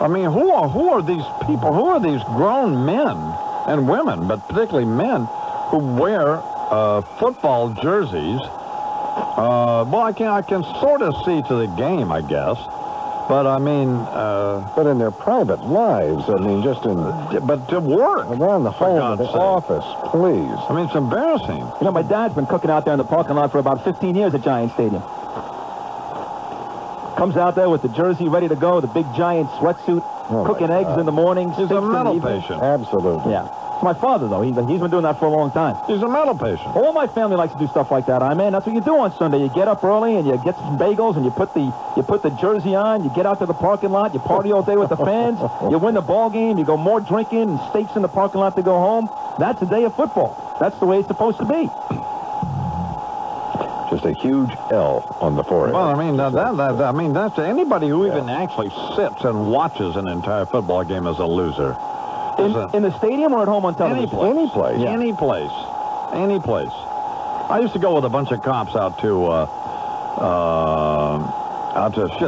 I mean, who are these people? Who are these grown men and women, but particularly men, who wear football jerseys? Well, I can sort of see to the game, I guess. But, I mean... but in their private lives, I mean, just in... But to work. Around the home, the office, please. I mean, it's embarrassing. You know, my dad's been cooking out there in the parking lot for about 15 years at Giant Stadium. Comes out there with the jersey ready to go, the big giant sweatsuit, cooking eggs in the morning. He's a mental patient. Absolutely. Yeah. It's my father, though. He's been doing that for a long time. He's a mental patient. All my family likes to do stuff like that, man. That's what you do on Sunday. You get up early and you get some bagels and you put the jersey on. You get out to the parking lot. You party all day with the fans. You win the ball game. You go more drinking and steaks in the parking lot to go home. That's a day of football. That's the way it's supposed to be. Just a huge L on the forehead. Well, I mean, that's anybody who even actually sits and watches an entire football game is a loser. In the stadium or at home on television? Any place. Yeah. Any place. I used to go with a bunch of cops out to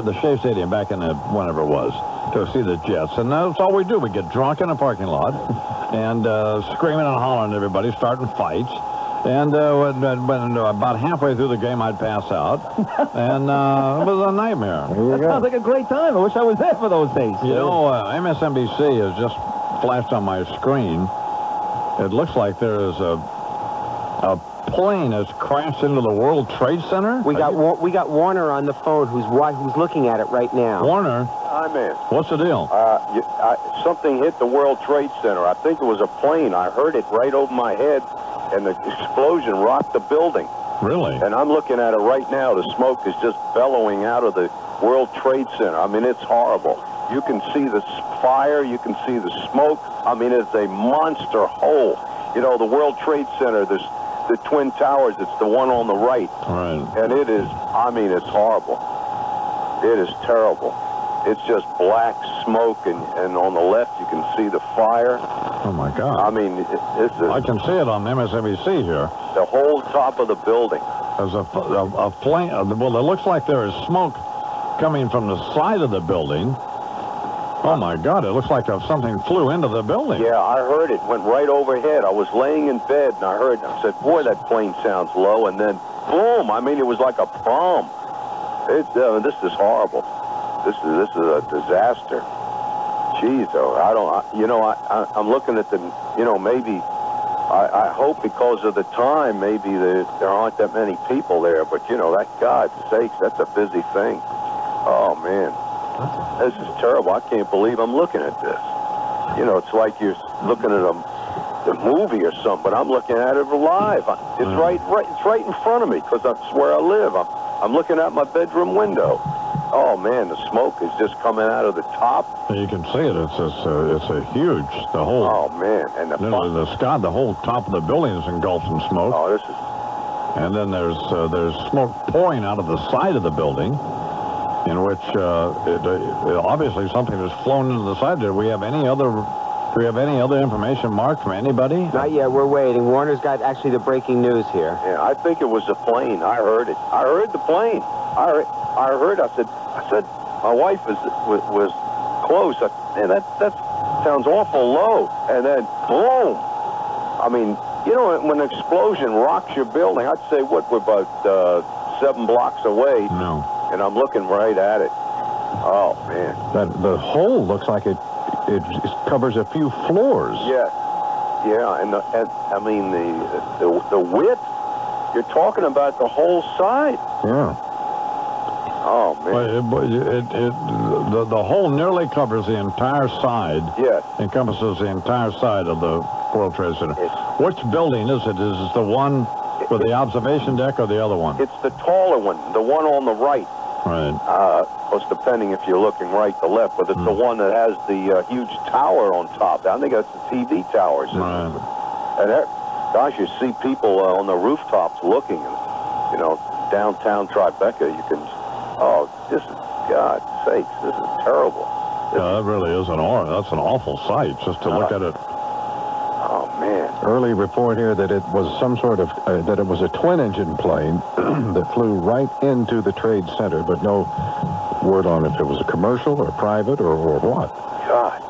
the Shea Stadium back in whenever it was to see the Jets, and that's all we do. We get drunk in a parking lot and screaming and hollering at everybody, starting fights. And when about halfway through the game, I'd pass out, and it was a nightmare. That sounds like a great time. I wish I was there for those days. You know, MSNBC has just flashed on my screen. It looks like there is a plane has crashed into the World Trade Center. We got Warner on the phone, who's looking at it right now. Warner, I'm in. What's the deal? Something hit the World Trade Center. I think it was a plane. I heard it right over my head, and the explosion rocked the building. Really? And I'm looking at it right now. The smoke is just bellowing out of the World Trade Center. I mean, it's horrible. You can see the fire. You can see the smoke. I mean, it's a monster hole. You know, the World Trade Center, there's the Twin Towers. It's the one on the right. Right. And it is, I mean, it's horrible. It is terrible. It's just black smoke, and on the left you can see the fire. Oh, my God. I mean, I can see it on MSNBC here. The whole top of the building. There's a flame. Well, it looks like there is smoke coming from the side of the building. Oh, my God, it looks like something flew into the building. Yeah, I heard it. Went right overhead. I was laying in bed, and I said, boy, that plane sounds low. And then, boom, I mean, it was like a bomb. This is horrible. This is a disaster. Jeez, though, I'm looking at maybe, I hope because of the time, maybe there aren't that many people there. But, that, God's sakes, that's a busy thing. Oh, man. This is terrible. I can't believe I'm looking at this. It's like you're looking at the movie or something, but I'm looking at it live. It's right in front of me because that's where I live. I'm looking out my bedroom window. Oh man, the smoke is just coming out of the top. You can see it. It's a huge. The whole. Oh man, and the whole top of the building is engulfed in smoke. Oh, this is. And then there's smoke pouring out of the side of the building, in which obviously something has flown into the side. Do we have any other information, Mark, from anybody? Not yet. We're waiting. Warner's got actually the breaking news here. Yeah, I think it was a plane. I heard it. I heard the plane. I heard. I said, my wife was close. Man, that sounds awful low. And then boom. I mean, when an explosion rocks your building, I'd say we're about 7 blocks away. No. And I'm looking right at it. Oh man. The hole looks like it covers a few floors. Yeah, and I mean the width. You're talking about the whole side. Yeah. Oh man. Well, the hole nearly covers the entire side. Yes. Encompasses the entire side of the World Trade Center. Which building is it? Is it the one with the observation deck or the other one? It's the taller one, the one on the right. Right. Of course, depending if you're looking right to left, but it's the one that has the huge tower on top. I think that's the TV towers. Right. And gosh, you see people on the rooftops looking, and downtown Tribeca. You can. Oh, this is God's sakes. This is terrible. That really is that's an awful sight just to look at it. Oh man. Early report here that it was some sort of that it was a twin-engine plane that flew right into the Trade Center, but no word on if it was a commercial or private or what? God.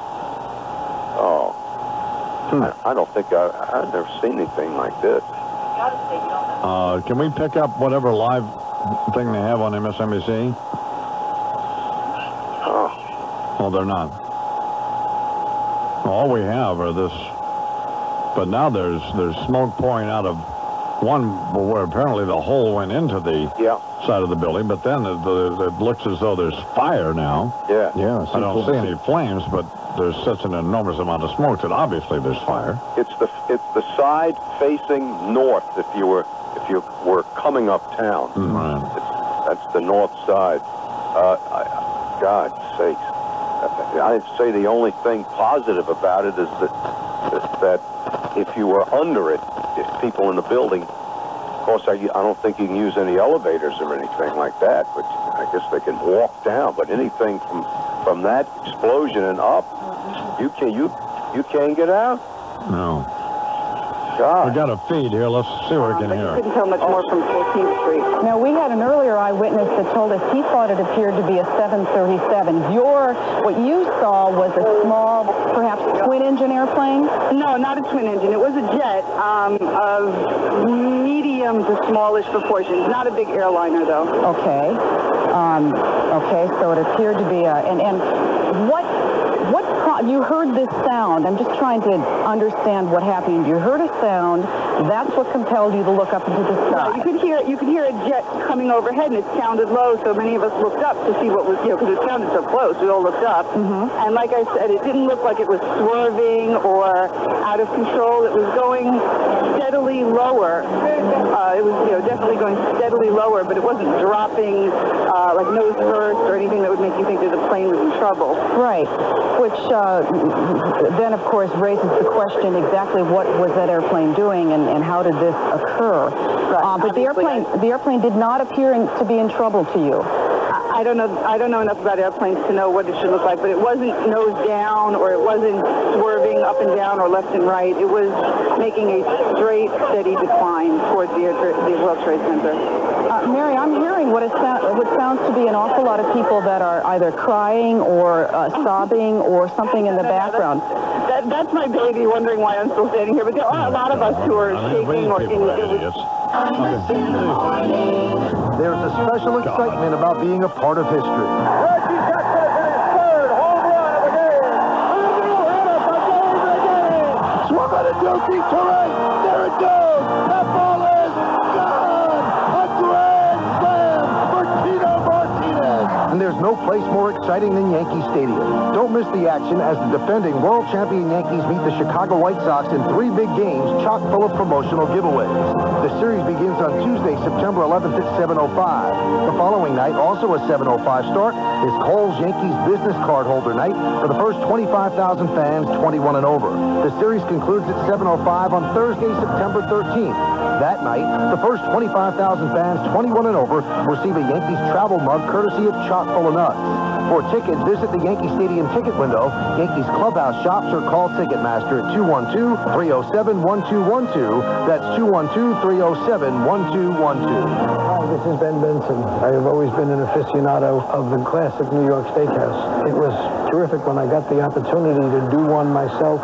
Oh. I don't think I've never seen anything like this. Can we pick up whatever live thing they have on MSNBC? Oh, they're not. All we have are this, but now there's smoke pouring out of one where apparently the hole went into the side of the building, but then it looks as though there's fire now. Yeah. Yeah. I don't see any flames, but there's such an enormous amount of smoke that obviously there's fire. It's the side facing north if you were coming uptown. Right. That's the north side. God's sakes. I'd say the only thing positive about it is that if you were under it, if people in the building, of course, I don't think you can use any elevators or anything like that, but I guess they can walk down. But anything from that explosion and up, you can't get out. No. God. We got a feed here. Let's see what we can hear. Couldn't tell much more from 14th Street. Now, we had an earlier eyewitness that told us he thought it appeared to be a 737. What you saw was a small, perhaps twin-engine airplane? No, not a twin engine. It was a jet of medium to smallish proportions. Not a big airliner, though. Okay. Okay, so it appeared to be a... And what you heard this sound. I'm just trying to understand what happened. You heard a sound. That's what compelled you to look up into the sky. You could hear a jet coming overhead, and it sounded low, so many of us looked up to see what was, because it sounded so close. We all looked up. Mm-hmm. And like I said, it didn't look like it was swerving or out of control. It was going steadily lower. It was, definitely going steadily lower, but it wasn't dropping like nose first or anything that would make you think that the plane was in trouble. Right. Which then, of course, raises the question exactly what was that airplane doing and how did this occur? Right. But the airplane did not appear to be in trouble to you. I don't know enough about airplanes to know what it should look like, but it wasn't nose down or it wasn't swerving up and down or left and right. It was making a straight, steady decline towards the World Trade Center. Mary, I'm hearing what sounds to be an awful lot of people that are either crying or sobbing or something in the background. That's my baby wondering why I'm still standing here, but there are a lot of us who are shaking or in There's a special excitement about being a part of history. Swung on a dookie to right. There it goes. That ball is gone. A grand slam for Tito Martinez. And there's no place more exciting than Yankee Stadium. Don't miss the action as the defending world champion Yankees meet the Chicago White Sox in 3 big games chock full of promotional giveaways. The series begins on Tuesday, September 11th at 7:05. The following night, also a 7:05 start, is Kohl's Yankees Business Card Holder Night for the first 25,000 fans 21 and over. The series concludes at 7:05 on Thursday, September 13th. That night, the first 25,000 fans 21 and over receive a Yankees travel mug courtesy of Chock full of Nuts. For tickets, visit the Yankee Stadium ticket window, Yankees clubhouse shops, or call Ticketmaster at 212-307-1212. That's 212-307-1212. Hi, this is Ben Benson. I have always been an aficionado of the classic New York Steakhouse. It was terrific when I got the opportunity to do one myself.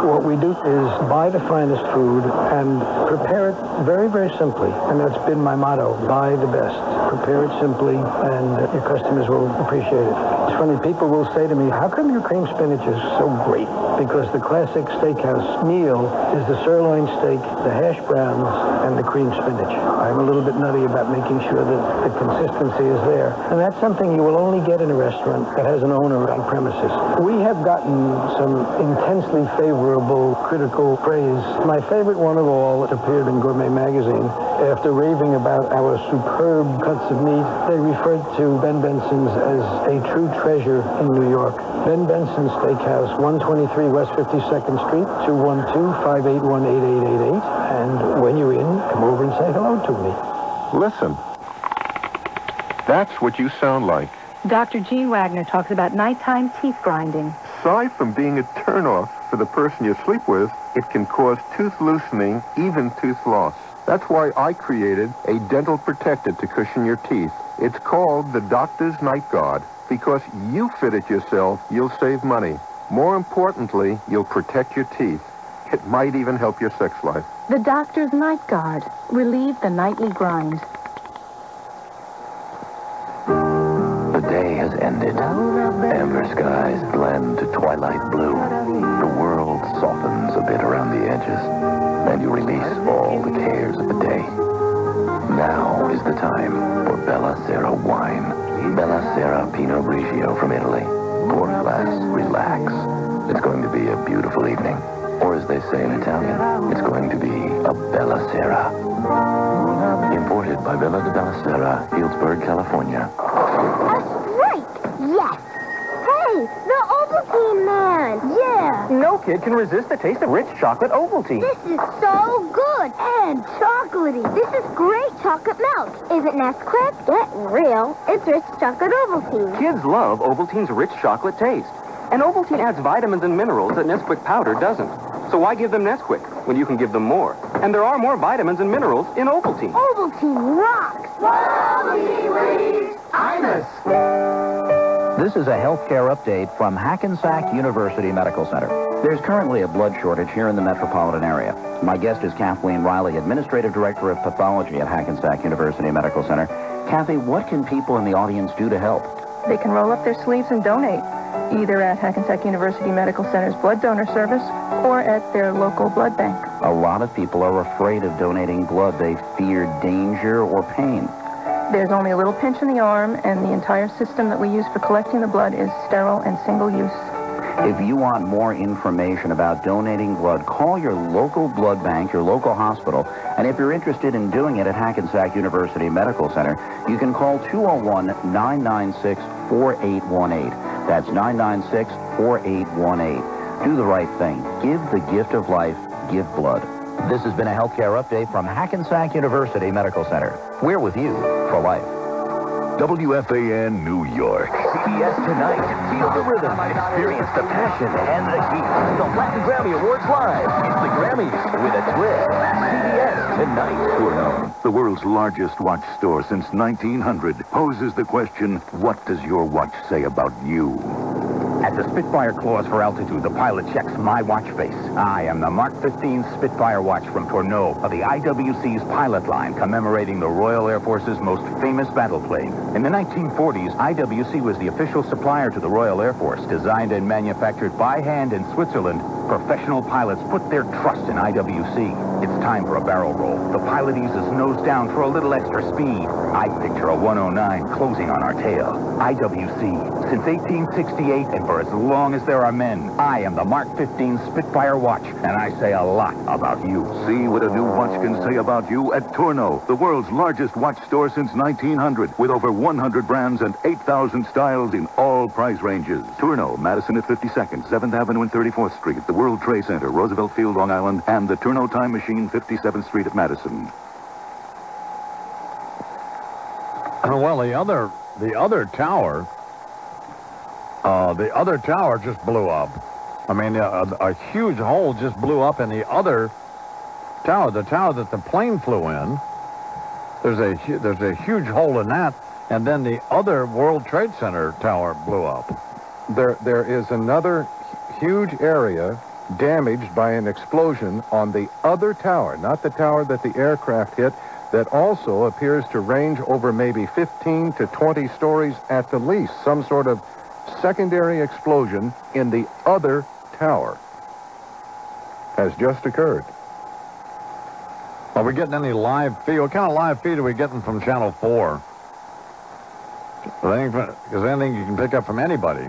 What we do is buy the finest food and prepare it very, very simply. And that's been my motto, buy the best. Prepare it simply, and your customers will appreciate it. It's funny, people will say to me, how come your cream spinach is so great? Because the classic steakhouse meal is the sirloin steak, the hash browns, and the cream spinach. I'm a little bit nutty about making sure that the consistency is there. And that's something you will only get in a restaurant that has an owner on premises. We have gotten some intensely favorable critical praise. My favorite one of all appeared in Gourmet Magazine. After raving about our superb cuts of meat, they referred to Ben Benson's as a true treasure in New York. Ben Benson's Steakhouse, 123 West 52nd Street, 212-581-8888. And when you're in, come over and say hello to me. Listen. That's what you sound like. Dr. Gene Wagner talks about nighttime teeth grinding. Aside from being a turnoff for the person you sleep with, it can cause tooth loosening, even tooth loss. That's why I created a dental protector to cushion your teeth. It's called the Doctor's Night Guard because you fit it yourself, you'll save money. More importantly, you'll protect your teeth. It might even help your sex life. The Doctor's Night Guard. Relieve the nightly grind. The day has ended. Amber skies blend to twilight blue. The world softens a bit around the edges, and you release all the cares of the day. Now is the time for Bella Sera wine. Bella Sera Pinot Grigio from Italy. Pour a glass, relax. It's going to be a beautiful evening. Or as they say in Italian, it's going to be a Bella Sera. Imported by Villa de Bella Sera, Healdsburg, California. Yes. Hey, the Ovaltine man. Yeah. No kid can resist the taste of rich chocolate Ovaltine. This is so good and chocolatey. This is great chocolate milk. Is it Nesquik? Get real. It's rich chocolate Ovaltine. Kids love Ovaltine's rich chocolate taste. And Ovaltine adds vitamins and minerals that Nesquik powder doesn't. So why give them Nesquik when you can give them more? And there are more vitamins and minerals in Ovaltine. Ovaltine rocks. Imus. This is a healthcare update from Hackensack University Medical Center. There's currently a blood shortage here in the metropolitan area. My guest is Kathleen Riley, Administrative Director of Pathology at Hackensack University Medical Center. Kathy, what can people in the audience do to help? They can roll up their sleeves and donate, either at Hackensack University Medical Center's blood donor service or at their local blood bank. A lot of people are afraid of donating blood. They fear danger or pain. There's only a little pinch in the arm, and the entire system that we use for collecting the blood is sterile and single-use. If you want more information about donating blood, call your local blood bank, your local hospital, and if you're interested in doing it at Hackensack University Medical Center, you can call 201-996-4818. That's 996-4818. Do the right thing. Give the gift of life. Give blood. This has been a healthcare update from Hackensack University Medical Center. We're with you for life. WFAN New York. CBS Tonight. Feel the rhythm. Experience the passion and the heat. The Latin Grammy Awards live. It's the Grammys with a twist. CBS Tonight. Tourno, the world's largest watch store since 1900, poses the question, what does your watch say about you? At the Spitfire clause for altitude, the pilot checks my watch face. I am the Mark 15 Spitfire watch from Tourno of the IWC's pilot line, commemorating the Royal Air Force's most famous battle plane. In the 1940s, IWC was the official supplier to the Royal Air Force. Designed and manufactured by hand in Switzerland, professional pilots put their trust in IWC. It's time for a barrel roll. The pilot eases nose down for a little extra speed. I picture a 109 closing on our tail. IWC, since 1868 and for as long as there are men, I am the Mark 15 Spitfire watch, and I say a lot about you. See what a new watch can say about you at Tourno, the world's largest watch store since 1900, with over 100 brands and 8,000 styles in all price ranges. Tourno, Madison at 52nd, 7th Avenue and 34th Street, the World Trade Center, Roosevelt Field, Long Island, and the Tourno Time Machine, 57th Street at Madison. Well, the other tower. The other tower just blew up. I mean, a huge hole just blew up in the other tower, the tower that the plane flew in. There's a huge hole in that, and then the other World Trade Center tower blew up. There is another huge area damaged by an explosion on the other tower, not the tower that the aircraft hit, that also appears to range over maybe 15 to 20 stories at the least. Some sort of secondary explosion in the other tower has just occurred. Are we getting any live feed? What kind of live feed are we getting from Channel 4? Is anything you can pick up from anybody?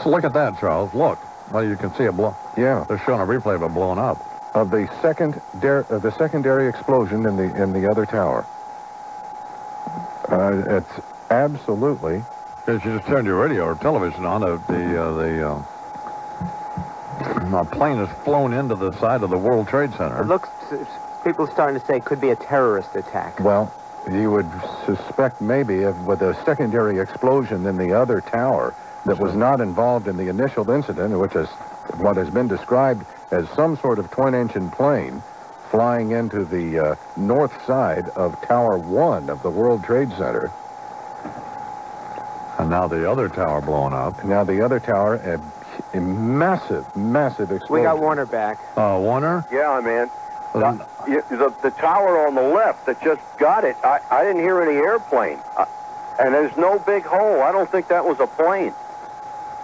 So look at that, Charles. Look. Well, you can see it blow. Yeah. They're showing a replay of it blowing up. Of the secondary explosion in the other tower. It's absolutely. Because you just turned your radio or television on, the plane has flown into the side of the World Trade Center. It looks, people are starting to say it could be a terrorist attack. Well, you would suspect maybe with a secondary explosion in the other tower that was not involved in the initial incident, which is what has been described as some sort of twin-engine plane flying into the north side of Tower 1 of the World Trade Center. And now the other tower blowing up. Now the other tower, a massive, massive explosion. We got Warner back. Warner? Yeah, man. The tower on the left that just got it, I didn't hear any airplane. And there's no big hole. I don't think that was a plane.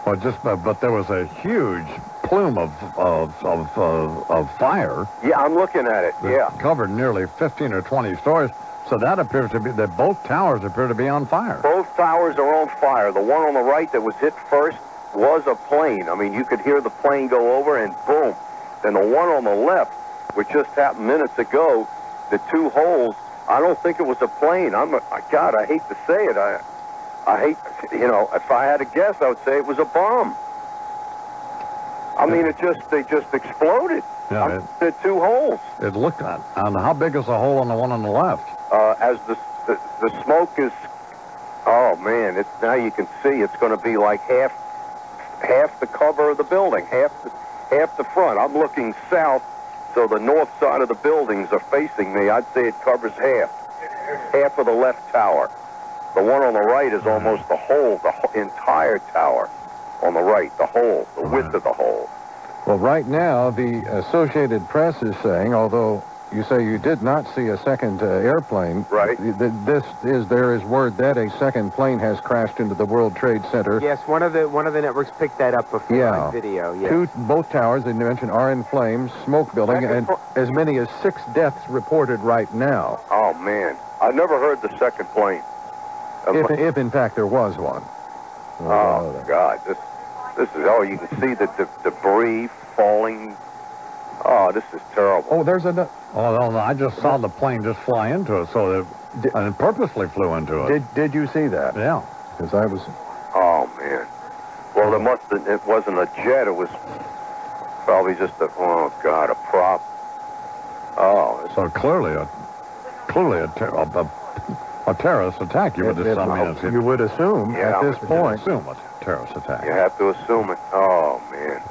Well, but there was a huge plume of fire. Yeah, I'm looking at it. Yeah, covered nearly 15 or 20 stories. So that appears to be that both towers appear to be on fire. Both towers are on fire. The one on the right that was hit first was a plane. I mean, you could hear the plane go over and boom. Then the one on the left, which just happened minutes ago, the two holes. I don't think it was a plane. God, I hate to say it. I hate, if I had to guess, I would say it was a bomb. I mean, they just exploded. Yeah, the two holes. It looked at. And how big is the hole on the one on the left? As the smoke is, oh man, now you can see it's going to be like half the cover of the building, half the front. I'm looking south, so the north side of the buildings are facing me. I'd say it covers half of the left tower. The one on the right is almost the entire tower on the right, the width of the hole. Well, right now, the Associated Press is saying, although you say you did not see a second airplane, right? There is word that a second plane has crashed into the World Trade Center. Yes, one of the networks picked that up before on video. Yeah. Both towers, they mentioned, are in flames, smoke building, and as many as 6 deaths reported right now. Oh man, I never heard the second plane. If in fact there was one. Oh God, this is, you can see the debris falling. Oh, this is terrible. Oh, there's another. Oh, no, I just saw the plane just fly into it, so and it purposely flew into it. Did you see that? Yeah. Because I was. Oh man. Well, it wasn't a jet. It was probably just a prop. Oh. So clearly a terrorist attack. You would assume. You would assume at this point. Assume a terrorist attack. You have to assume it. Oh man.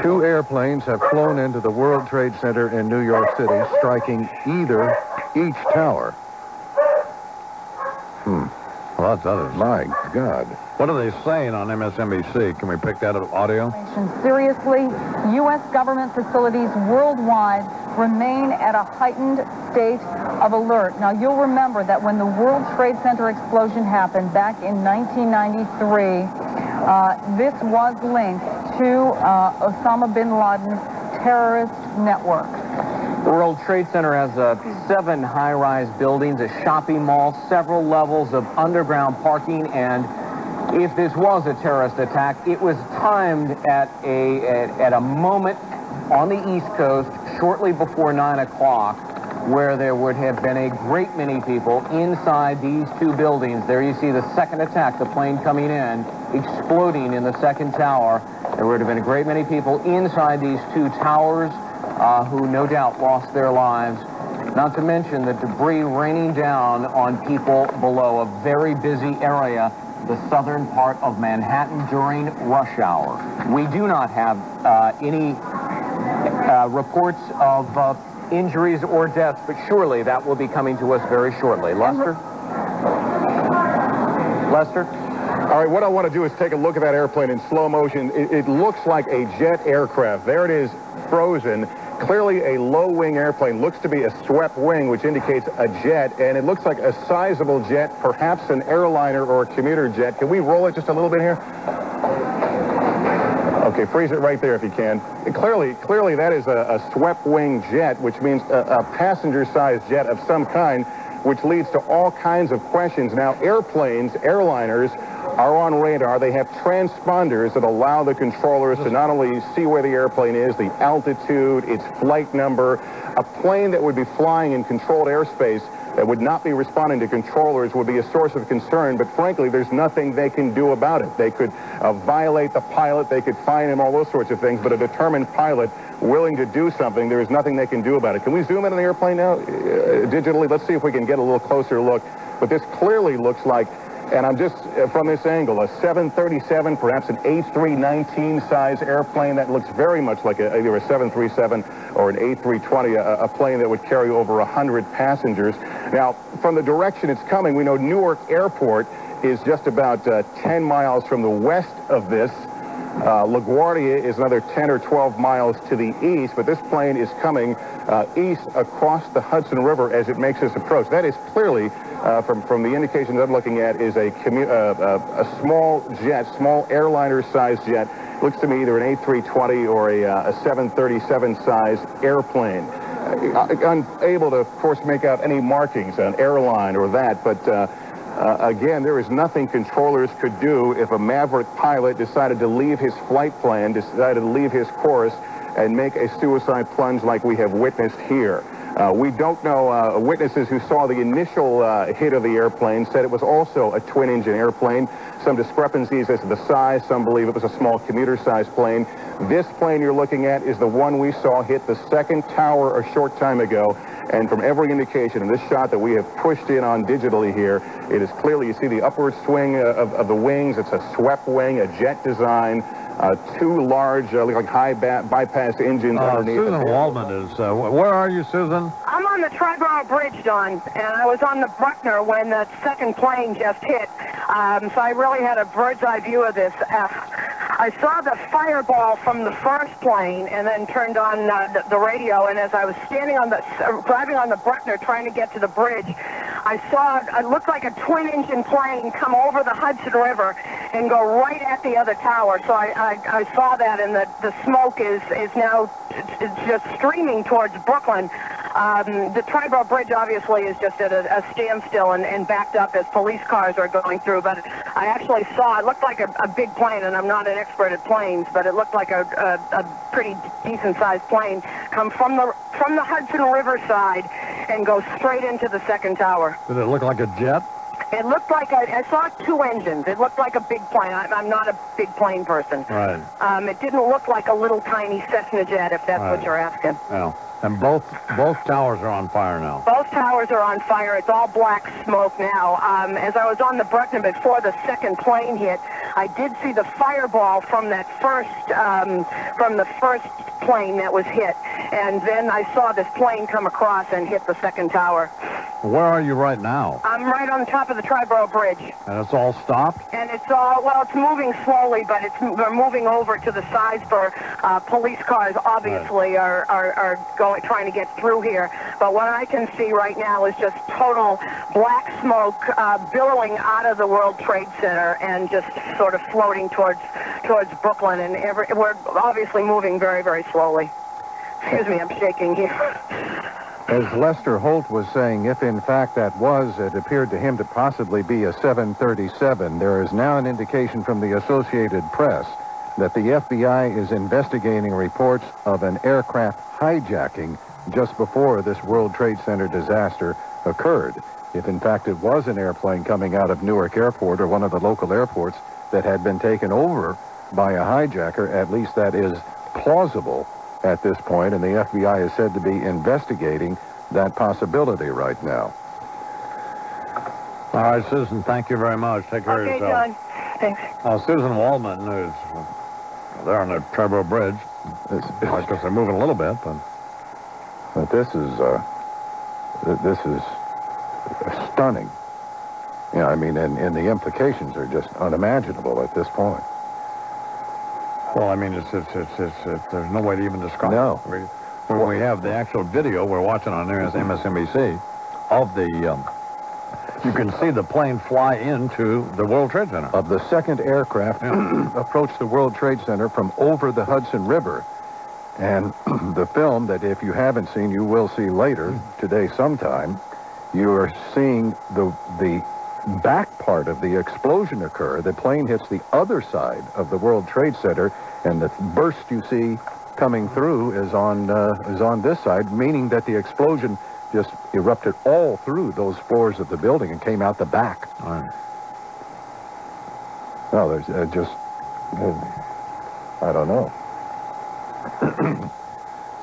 2 airplanes have flown into the World Trade Center in New York City, striking each tower. Well, that is. My God. What are they saying on MSNBC? Can we pick that up audio? Seriously, U.S. government facilities worldwide remain at a heightened state of alert. Now, you'll remember that when the World Trade Center explosion happened back in 1993, this was linked to Osama bin Laden's terrorist network. The World Trade Center has 7 high-rise buildings, a shopping mall, several levels of underground parking, and if this was a terrorist attack, it was timed at a moment on the East Coast shortly before 9 o'clock, where there would have been a great many people inside these 2 buildings. There you see the second attack, the plane coming in, exploding in the second tower. There would have been a great many people inside these 2 towers who no doubt lost their lives. Not to mention the debris raining down on people below, a very busy area, the southern part of Manhattan during rush hour. We do not have any reports of injuries or deaths, but surely that will be coming to us very shortly. Lester? Lester? All right, what I want to do is take a look at that airplane in slow motion. It looks like a jet aircraft. There it is, frozen. Clearly a low-wing airplane. Looks to be a swept wing, which indicates a jet, and it looks like a sizable jet, perhaps an airliner or a commuter jet. Can we roll it just a little bit here? Okay, freeze it right there if you can. Clearly that is a swept-wing jet, which means a passenger-sized jet of some kind, which leads to all kinds of questions. Now, airplanes, airliners, are on radar. They have transponders that allow the controllers to not only see where the airplane is, the altitude, its flight number. A plane that would be flying in controlled airspace that would not be responding to controllers would be a source of concern, but frankly, there's nothing they can do about it. They could violate the pilot, they could fine him, all those sorts of things, but a determined pilot willing to do something, there is nothing they can do about it. Can we zoom in on the airplane now, digitally? Let's see if we can get a little closer look. But this clearly looks like And I'm just, from this angle, a 737, perhaps an A319 size airplane that looks very much like either a 737 or an A320, a plane that would carry over 100 passengers. Now, from the direction it's coming, we know Newark Airport is just about 10 miles from the west of this. LaGuardia is another 10 or 12 miles to the east, but this plane is coming east across the Hudson River as it makes its approach. That is clearly, from the indications I'm looking at, is a small jet, small airliner-sized jet. Looks to me either an A320 or a 737-size airplane. Unable to, of course, make out any markings, an airline or that, but again, there is nothing controllers could do if a maverick pilot decided to leave his flight plan, decided to leave his course, and make a suicide plunge like we have witnessed here. We don't know. Witnesses who saw the initial hit of the airplane said it was also a twin-engine airplane. Some discrepancies as to the size. Some believe it was a small commuter-sized plane. This plane you're looking at is the one we saw hit the second tower a short time ago. And from every indication in this shot that we have pushed in on digitally here, it is clearly, you see the upward swing of the wings. It's a swept wing, a jet design, two large, like high bypass engines underneath. Susan Waldman is, where are you, Susan? I'm on the Triborough Bridge, Don, and I was on the Bruckner when the second plane just hit. So I really had a bird's eye view of this. I saw the fireball from the first plane and then turned on the radio, and as I was standing on driving on the Bruckner trying to get to the bridge, I saw it looked like a twin-engine plane come over the Hudson River and go right at the other tower. So I saw that, and the smoke is now just streaming towards Brooklyn. The Triborough Bridge obviously is just at a standstill and backed up as police cars are going through, but I actually saw, it looked like a big plane, and I'm not an expert at planes, but it looked like a pretty decent-sized plane come from the Hudson River side and go straight into the second tower. Did it look like a jet? It looked like I saw two engines. It looked like a big plane. I'm not a big plane person. Right. It didn't look like a little tiny Cessna jet, if that's what you're asking. Yeah. And both towers are on fire now. Both towers are on fire. It's all black smoke now. As I was on the Bruckner before the second plane hit, I did see the fireball from that first plane that was hit, and then I saw this plane come across and hit the second tower. Where are you right now? I'm right on top of the Triborough Bridge. And it's all stopped? And it's all, well, it's moving slowly, but we're moving over to the sides for police cars, obviously, are trying to get through here. But what I can see right now is just total black smoke billowing out of the World Trade Center and just sort of floating towards Brooklyn. And we're obviously moving very, very slowly. Excuse me, I'm shaking here. As Lester Holt was saying, if in fact that it appeared to him to possibly be a 737, there is now an indication from the Associated Press that the FBI is investigating reports of an aircraft hijacking just before this World Trade Center disaster occurred. If in fact it was an airplane coming out of Newark Airport or one of the local airports that had been taken over by a hijacker, at least that is plausible at this point, and the FBI is said to be investigating that possibility right now. All right, Susan, thank you very much. Take care of yourself. Okay, John. Thanks. Susan Waldman, who's there on the Triborough Bridge. I guess they're moving a little bit, but this is stunning. You know, I mean, and the implications are just unimaginable at this point. Well, I mean, there's no way to even describe it. No. When we have the actual video we're watching on there as MSNBC of the, you can see the plane fly into the World Trade Center. Of the second aircraft approached the World Trade Center from over the Hudson River. And the film that if you haven't seen, you will see later today sometime, you are seeing the back part of the explosion occur. The plane hits the other side of the World Trade Center, and the burst you see coming through is on this side, meaning that the explosion just erupted all through those floors of the building and came out the back. All right. No, there's I don't know.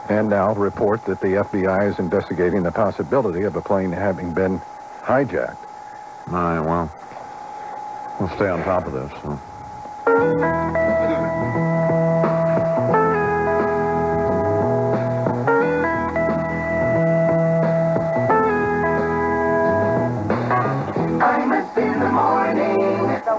And now report that the FBI is investigating the possibility of a plane having been hijacked. All right, well, We'll stay on top of this. So. Imus in the morning.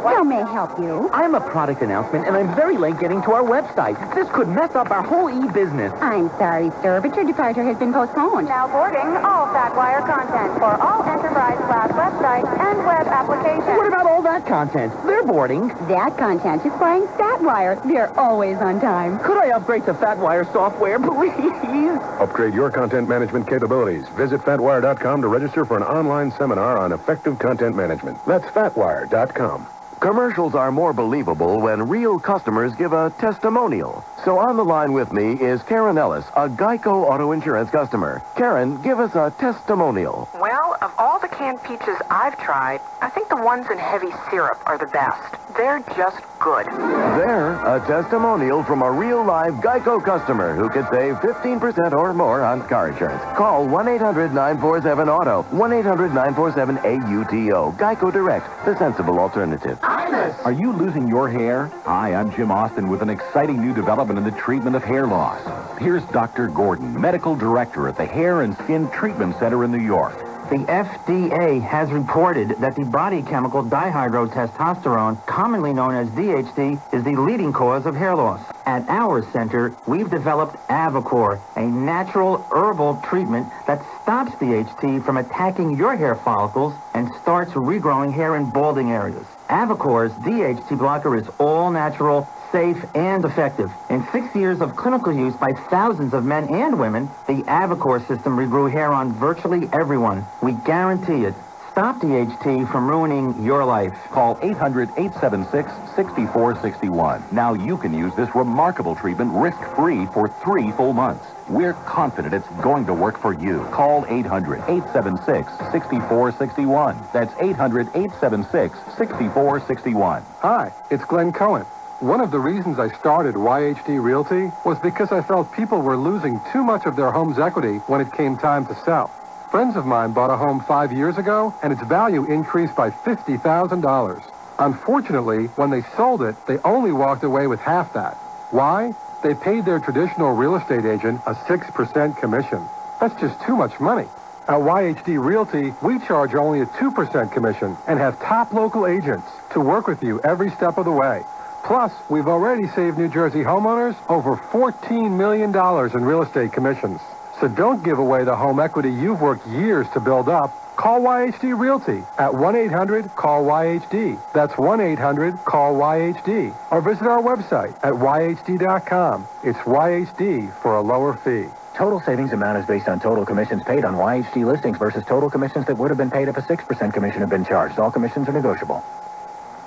How may I help you? I'm a product announcement, and I'm very late getting to our website. This could mess up our whole e-business. I'm sorry, sir, but your departure has been postponed. Now boarding all FatWire content for all enterprise-class websites and web applications. What about all that content? They're boarding. That content is flying FatWire. They're always on time. Could I upgrade to FatWire software, please? Upgrade your content management capabilities. Visit fatwire.com to register for an online seminar on effective content management. That's fatwire.com. Commercials are more believable when real customers give a testimonial. So on the line with me is Karen Ellis, a Geico Auto Insurance customer. Karen, give us a testimonial. Well, of all the canned peaches I've tried, I think the ones in heavy syrup are the best. They're just good. There, a testimonial from a real live Geico customer who could save 15% or more on car insurance. Call 1-800-947-AUTO, 1-800-947-AUTO. Geico Direct, the sensible alternative. Are you losing your hair? Hi, I'm Jim Austin with an exciting new development in the treatment of hair loss. Here's Dr. Gordon, medical director at the Hair and Skin Treatment Center in New York. The FDA has reported that the body chemical dihydrotestosterone, commonly known as DHT, is the leading cause of hair loss. At our center, we've developed Avocor, a natural herbal treatment that stops DHT from attacking your hair follicles and starts regrowing hair in balding areas. Avocor's DHT blocker is all natural, safe, and effective. In 6 years of clinical use by thousands of men and women, the Avocor system regrew hair on virtually everyone. We guarantee it. Stop DHT from ruining your life. Call 800-876-6461. Now you can use this remarkable treatment risk-free for 3 full months. We're confident it's going to work for you. Call 800-876-6461. That's 800-876-6461. Hi, it's Glenn Cohen. One of the reasons I started YHD Realty was because I felt people were losing too much of their home's equity when it came time to sell. Friends of mine bought a home 5 years ago, and its value increased by $50,000. Unfortunately, when they sold it, they only walked away with half that. Why? They paid their traditional real estate agent a 6% commission. That's just too much money. At YHD Realty, we charge only a 2% commission and have top local agents to work with you every step of the way. Plus, we've already saved New Jersey homeowners over $14 million in real estate commissions. So don't give away the home equity you've worked years to build up. Call YHD Realty at 1-800-CALL-YHD. That's 1-800-CALL-YHD. Or visit our website at YHD.com. It's YHD for a lower fee. Total savings amount is based on total commissions paid on YHD listings versus total commissions that would have been paid if a 6% commission had been charged. All commissions are negotiable.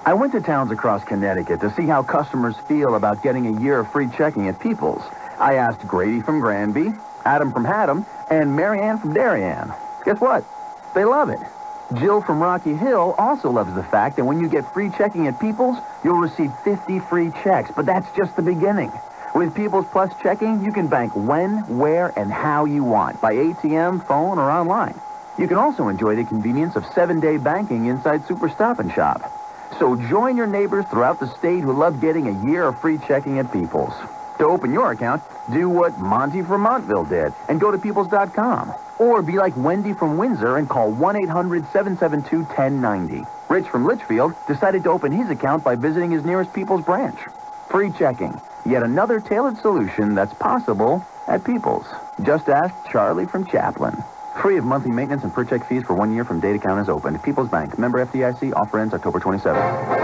I went to towns across Connecticut to see how customers feel about getting a year of free checking at People's. I asked Grady from Granby, Adam from Haddam, and Marianne from Darien. Guess what? They love it. Jill from Rocky Hill also loves the fact that when you get free checking at People's, you'll receive 50 free checks, but that's just the beginning. With People's Plus checking, you can bank when, where, and how you want, by ATM, phone, or online. You can also enjoy the convenience of 7-day banking inside Super Stop and Shop. So join your neighbors throughout the state who love getting a year of free checking at People's. To open your account, do what Monty from Montville did and go to peoples.com. Or be like Wendy from Windsor and call 1-800-772-1090. Rich from Litchfield decided to open his account by visiting his nearest People's branch. Free checking. Yet another tailored solution that's possible at People's. Just ask Charlie from Chaplin. Free of monthly maintenance and per-check fees for 1 year from date account is opened. People's Bank. Member FDIC. Offer ends October 27th.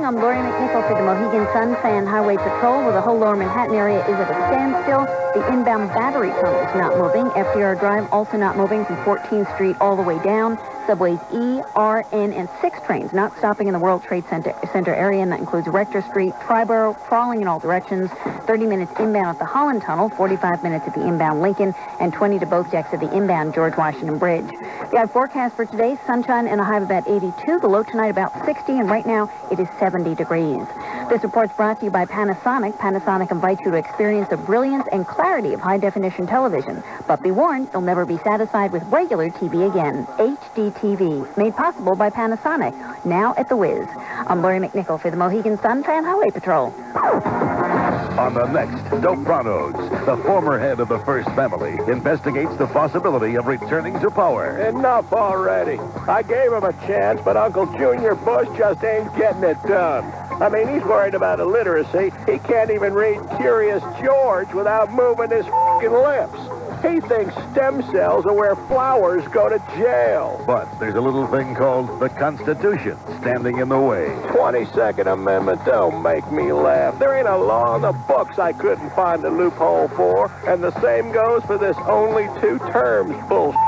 I'm Lori McNichol for the Mohegan Sun Fan Highway Patrol, where the whole lower Manhattan area is at a standstill. The inbound Battery Tunnel is not moving. FDR Drive also not moving from 14th Street all the way down. Subways E, R, N, and 6 trains not stopping in the World Trade Center area, and that includes Rector Street, Triborough, crawling in all directions, 30 minutes inbound at the Holland Tunnel, 45 minutes at the inbound Lincoln, and 20 to both decks at the inbound George Washington Bridge. The eye forecast for today, sunshine and a high of about 82. The low tonight about 60, and right now it is 70 degrees. This report's brought to you by Panasonic. Panasonic invites you to experience the brilliance and clarity of high-definition television. But be warned, you'll never be satisfied with regular TV again. HD TV, made possible by Panasonic. Now at The Wiz. I'm Lori McNichol for the Mohegan Sun Fan Highway Patrol. On the next, Sopranos, the former head of the First Family investigates the possibility of returning to power. Enough already. I gave him a chance, but Uncle Junior Bush just ain't getting it done. I mean, he's worried about illiteracy. He can't even read Curious George without moving his f***ing lips. He thinks stem cells are where flowers go to jail. But there's a little thing called the Constitution standing in the way. 22nd Amendment, don't make me laugh. There ain't a law in the books I couldn't find a loophole for. And the same goes for this only 2 terms bullshit.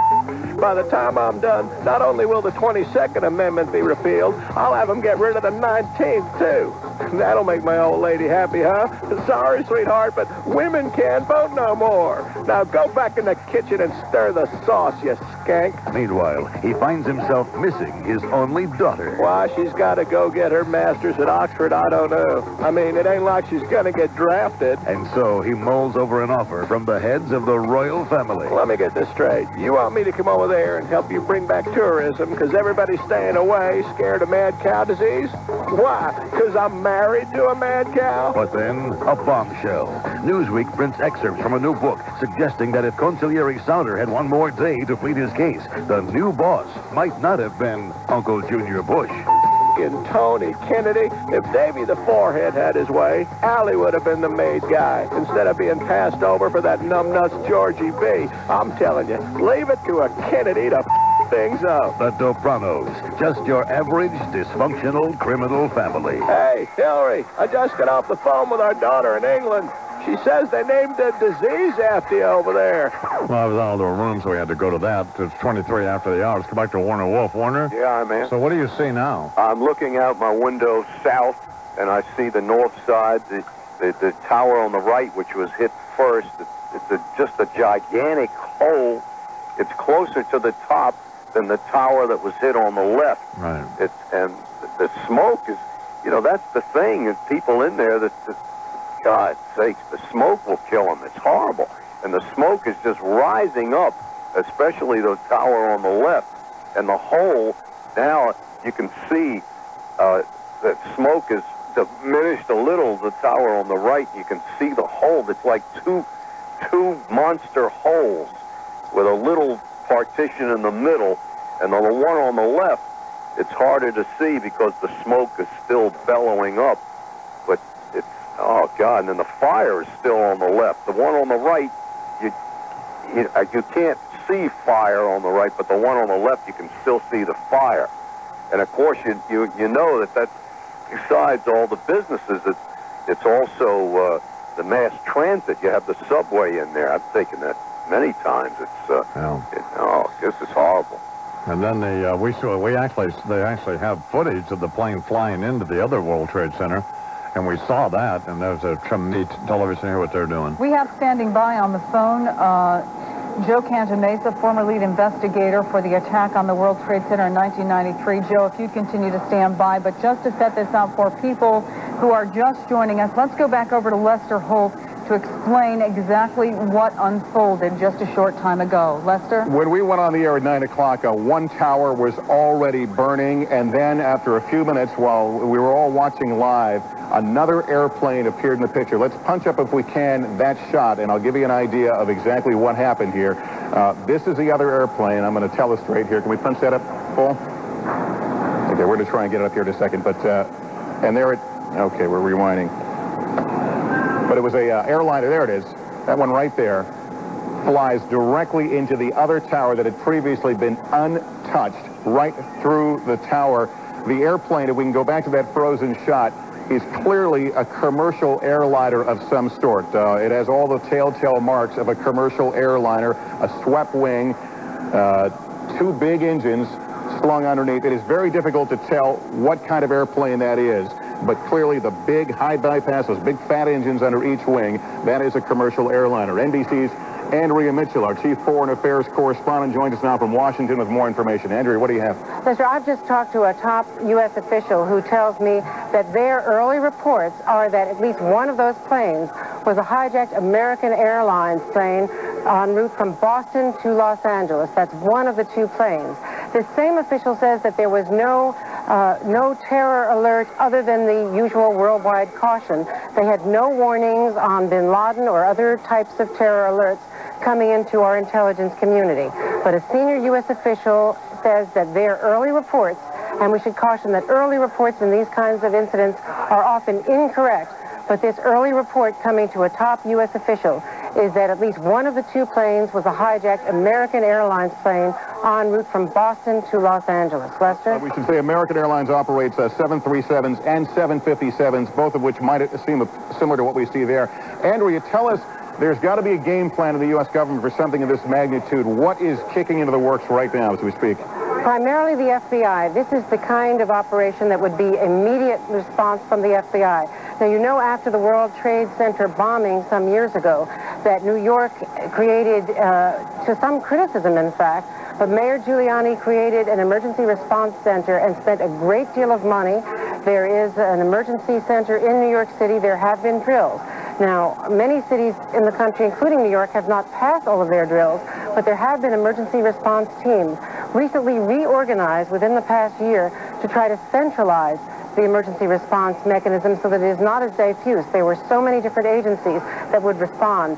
By the time I'm done, not only will the 22nd Amendment be repealed, I'll have them get rid of the 19th, too. That'll make my old lady happy, huh? Sorry, sweetheart, but women can't vote no more. Now go back in the kitchen and stir the sauce, you skank. Meanwhile, he finds himself missing his only daughter. Why she's got to go get her master's at Oxford, I don't know. I mean, it ain't like she's going to get drafted. And so he mulls over an offer from the heads of the royal family. Let me get this straight. You want me to come over there and help you bring back tourism because everybody's staying away, scared of mad cow disease? Why? Because I'm married to a mad cow? But then, a bombshell. Newsweek prints excerpts from a new book suggesting that if Consigliere Souder had one more day to plead his case, the new boss might not have been Uncle Junior Bush. And Tony Kennedy, if Davy the Forehead had his way, Allie would have been the maid guy instead of being passed over for that numbnuts Georgie B. I'm telling you, leave it to a Kennedy to things up. The Sopranos, just your average dysfunctional criminal family. Hey, Hillary, I just got off the phone with our daughter in England. She says they named the disease after you over there. Well, I was out of the room, so we had to go to that. It's 23 after the hour. Let's go back to Warner Wolf. Warner? Yeah, man. So what do you see now? I'm looking out my window south, and I see the north side, the tower on the right, which was hit first. It's just a gigantic hole. It's closer to the top than the tower that was hit on the left. Right. And the smoke is, that's the thing. Is people in there that God's sakes, the smoke will kill them. It's horrible. And the smoke is just rising up, especially the tower on the left. And the hole, now you can see that smoke is diminished a little, the tower on the right. You can see the hole. It's like two monster holes with a little partition in the middle. And the one on the left, it's harder to see because the smoke is still bellowing up. But it's, oh, God, and then the fire is still on the left. The one on the right, you can't see fire on the right, but the one on the left, you can still see the fire. And, of course, you know that besides all the businesses, it's also the mass transit. You have the subway in there. I've taken that many times. This is horrible. And then they actually have footage of the plane flying into the other World Trade Center, and we saw that, and there's a tremendous television here, what they're doing. We have standing by on the phone Joe Cantamesa, former lead investigator for the attack on the World Trade Center in 1993. Joe, if you continue to stand by, but just to set this up for people who are just joining us, let's go back over to Lester Holt to explain exactly what unfolded just a short time ago. Lester? When we went on the air at 9 o'clock, one tower was already burning, and then after a few minutes, while we were all watching live, another airplane appeared in the picture. Let's punch up, if we can, that shot, and I'll give you an idea of exactly what happened here. This is the other airplane. I'm going to telestrate here. Can we punch that up, Paul? Okay, we're going to try and get it up here in a second, but, and there it, okay, we're rewinding. But it was a airliner. There it is. That one right there flies directly into the other tower that had previously been untouched, right through the tower. The airplane, if we can go back to that frozen shot, is clearly a commercial airliner of some sort. It has all the telltale marks of a commercial airliner, a swept wing, 2 big engines slung underneath. It is very difficult to tell what kind of airplane that is. but clearly the big high bypass, those big fat engines under each wing, that is a commercial airliner. NBC's Andrea Mitchell, our chief foreign affairs correspondent, joins us now from Washington with more information. Andrea, what do you have? Yes, sir. I've just talked to a top U.S. official who tells me that their early reports are that at least one of those planes was a hijacked American Airlines plane en route from Boston to Los Angeles. That's one of the two planes. This same official says that there was no terror alert other than the usual worldwide caution. They had no warnings on bin Laden or other types of terror alerts coming into our intelligence community. But a senior U.S. official says that their early reports, and we should caution that early reports in these kinds of incidents are often incorrect, but this early report coming to a top U.S. official is that at least one of the two planes was a hijacked American Airlines plane en route from Boston to Los Angeles. Lester? We should say American Airlines operates 737s and 757s, both of which might seem similar to what we see there. Andrea, tell us, there's got to be a game plan in the U.S. government for something of this magnitude. What is kicking into the works right now as we speak? Primarily the FBI. This is the kind of operation that would be immediate response from the FBI. Now, you know, after the World Trade Center bombing some years ago, that New York created, to some criticism, in fact, but Mayor Giuliani created an emergency response center and spent a great deal of money. There is an emergency center in New York City. There have been drills. Now, many cities in the country, including New York, have not passed all of their drills, but there have been emergency response teams recently reorganized within the past year to try to centralize the emergency response mechanism so that it is not as diffuse. There were so many different agencies that would respond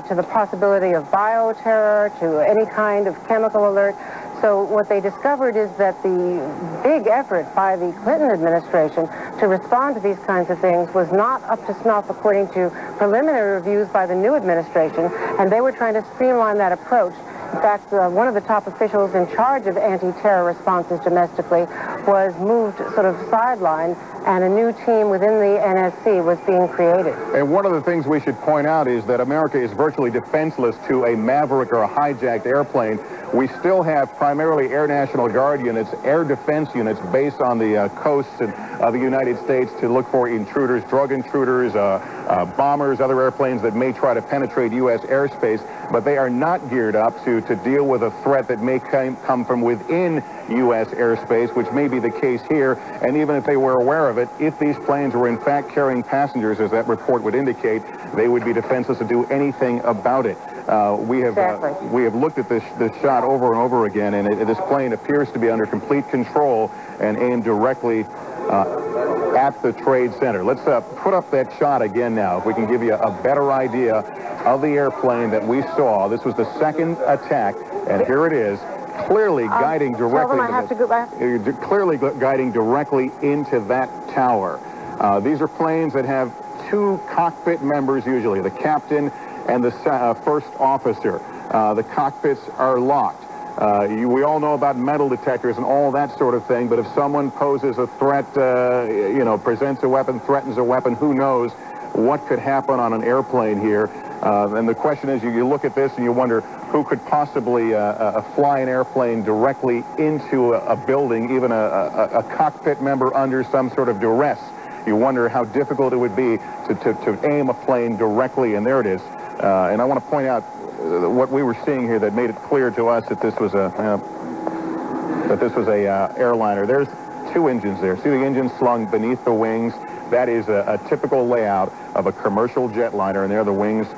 to the possibility of bioterror, to any kind of chemical alert. So what they discovered is that the big effort by the Clinton administration to respond to these kinds of things was not up to snuff according to preliminary reviews by the new administration, and they were trying to streamline that approach. In fact, one of the top officials in charge of anti-terror responses domestically was moved sort of sidelined, and a new team within the NSC was being created. And one of the things we should point out is that America is virtually defenseless to a Maverick or a hijacked airplane. We still have primarily Air National Guard units, air defense units based on the coasts of the United States to look for intruders, drug intruders, bombers, other airplanes that may try to penetrate U.S. airspace, but they are not geared up to deal with a threat that may come from within U.S. airspace, which may be the case here. And even if they were aware of it, if these planes were in fact carrying passengers, as that report would indicate, they would be defenseless to do anything about it. We have looked at this shot over and over again, and this plane appears to be under complete control and aimed directly at the Trade Center. Let's put up that shot again now, if we can give you a better idea of the airplane that we saw. This was the second attack, and here it is, clearly guiding directly. Clearly guiding directly into that tower. These are planes that have two cockpit members usually, the captain and the first officer. The cockpits are locked. We all know about metal detectors and all that sort of thing, but if someone poses a threat, presents a weapon, threatens a weapon, who knows what could happen on an airplane here. And the question is, you look at this and you wonder who could possibly fly an airplane directly into a building, even a cockpit member under some sort of duress. You wonder how difficult it would be to aim a plane directly, and there it is. And I want to point out what we were seeing here that made it clear to us that this was a airliner. There's two engines there. See the engine slung beneath the wings? That is a typical layout of a commercial jetliner, and there the wings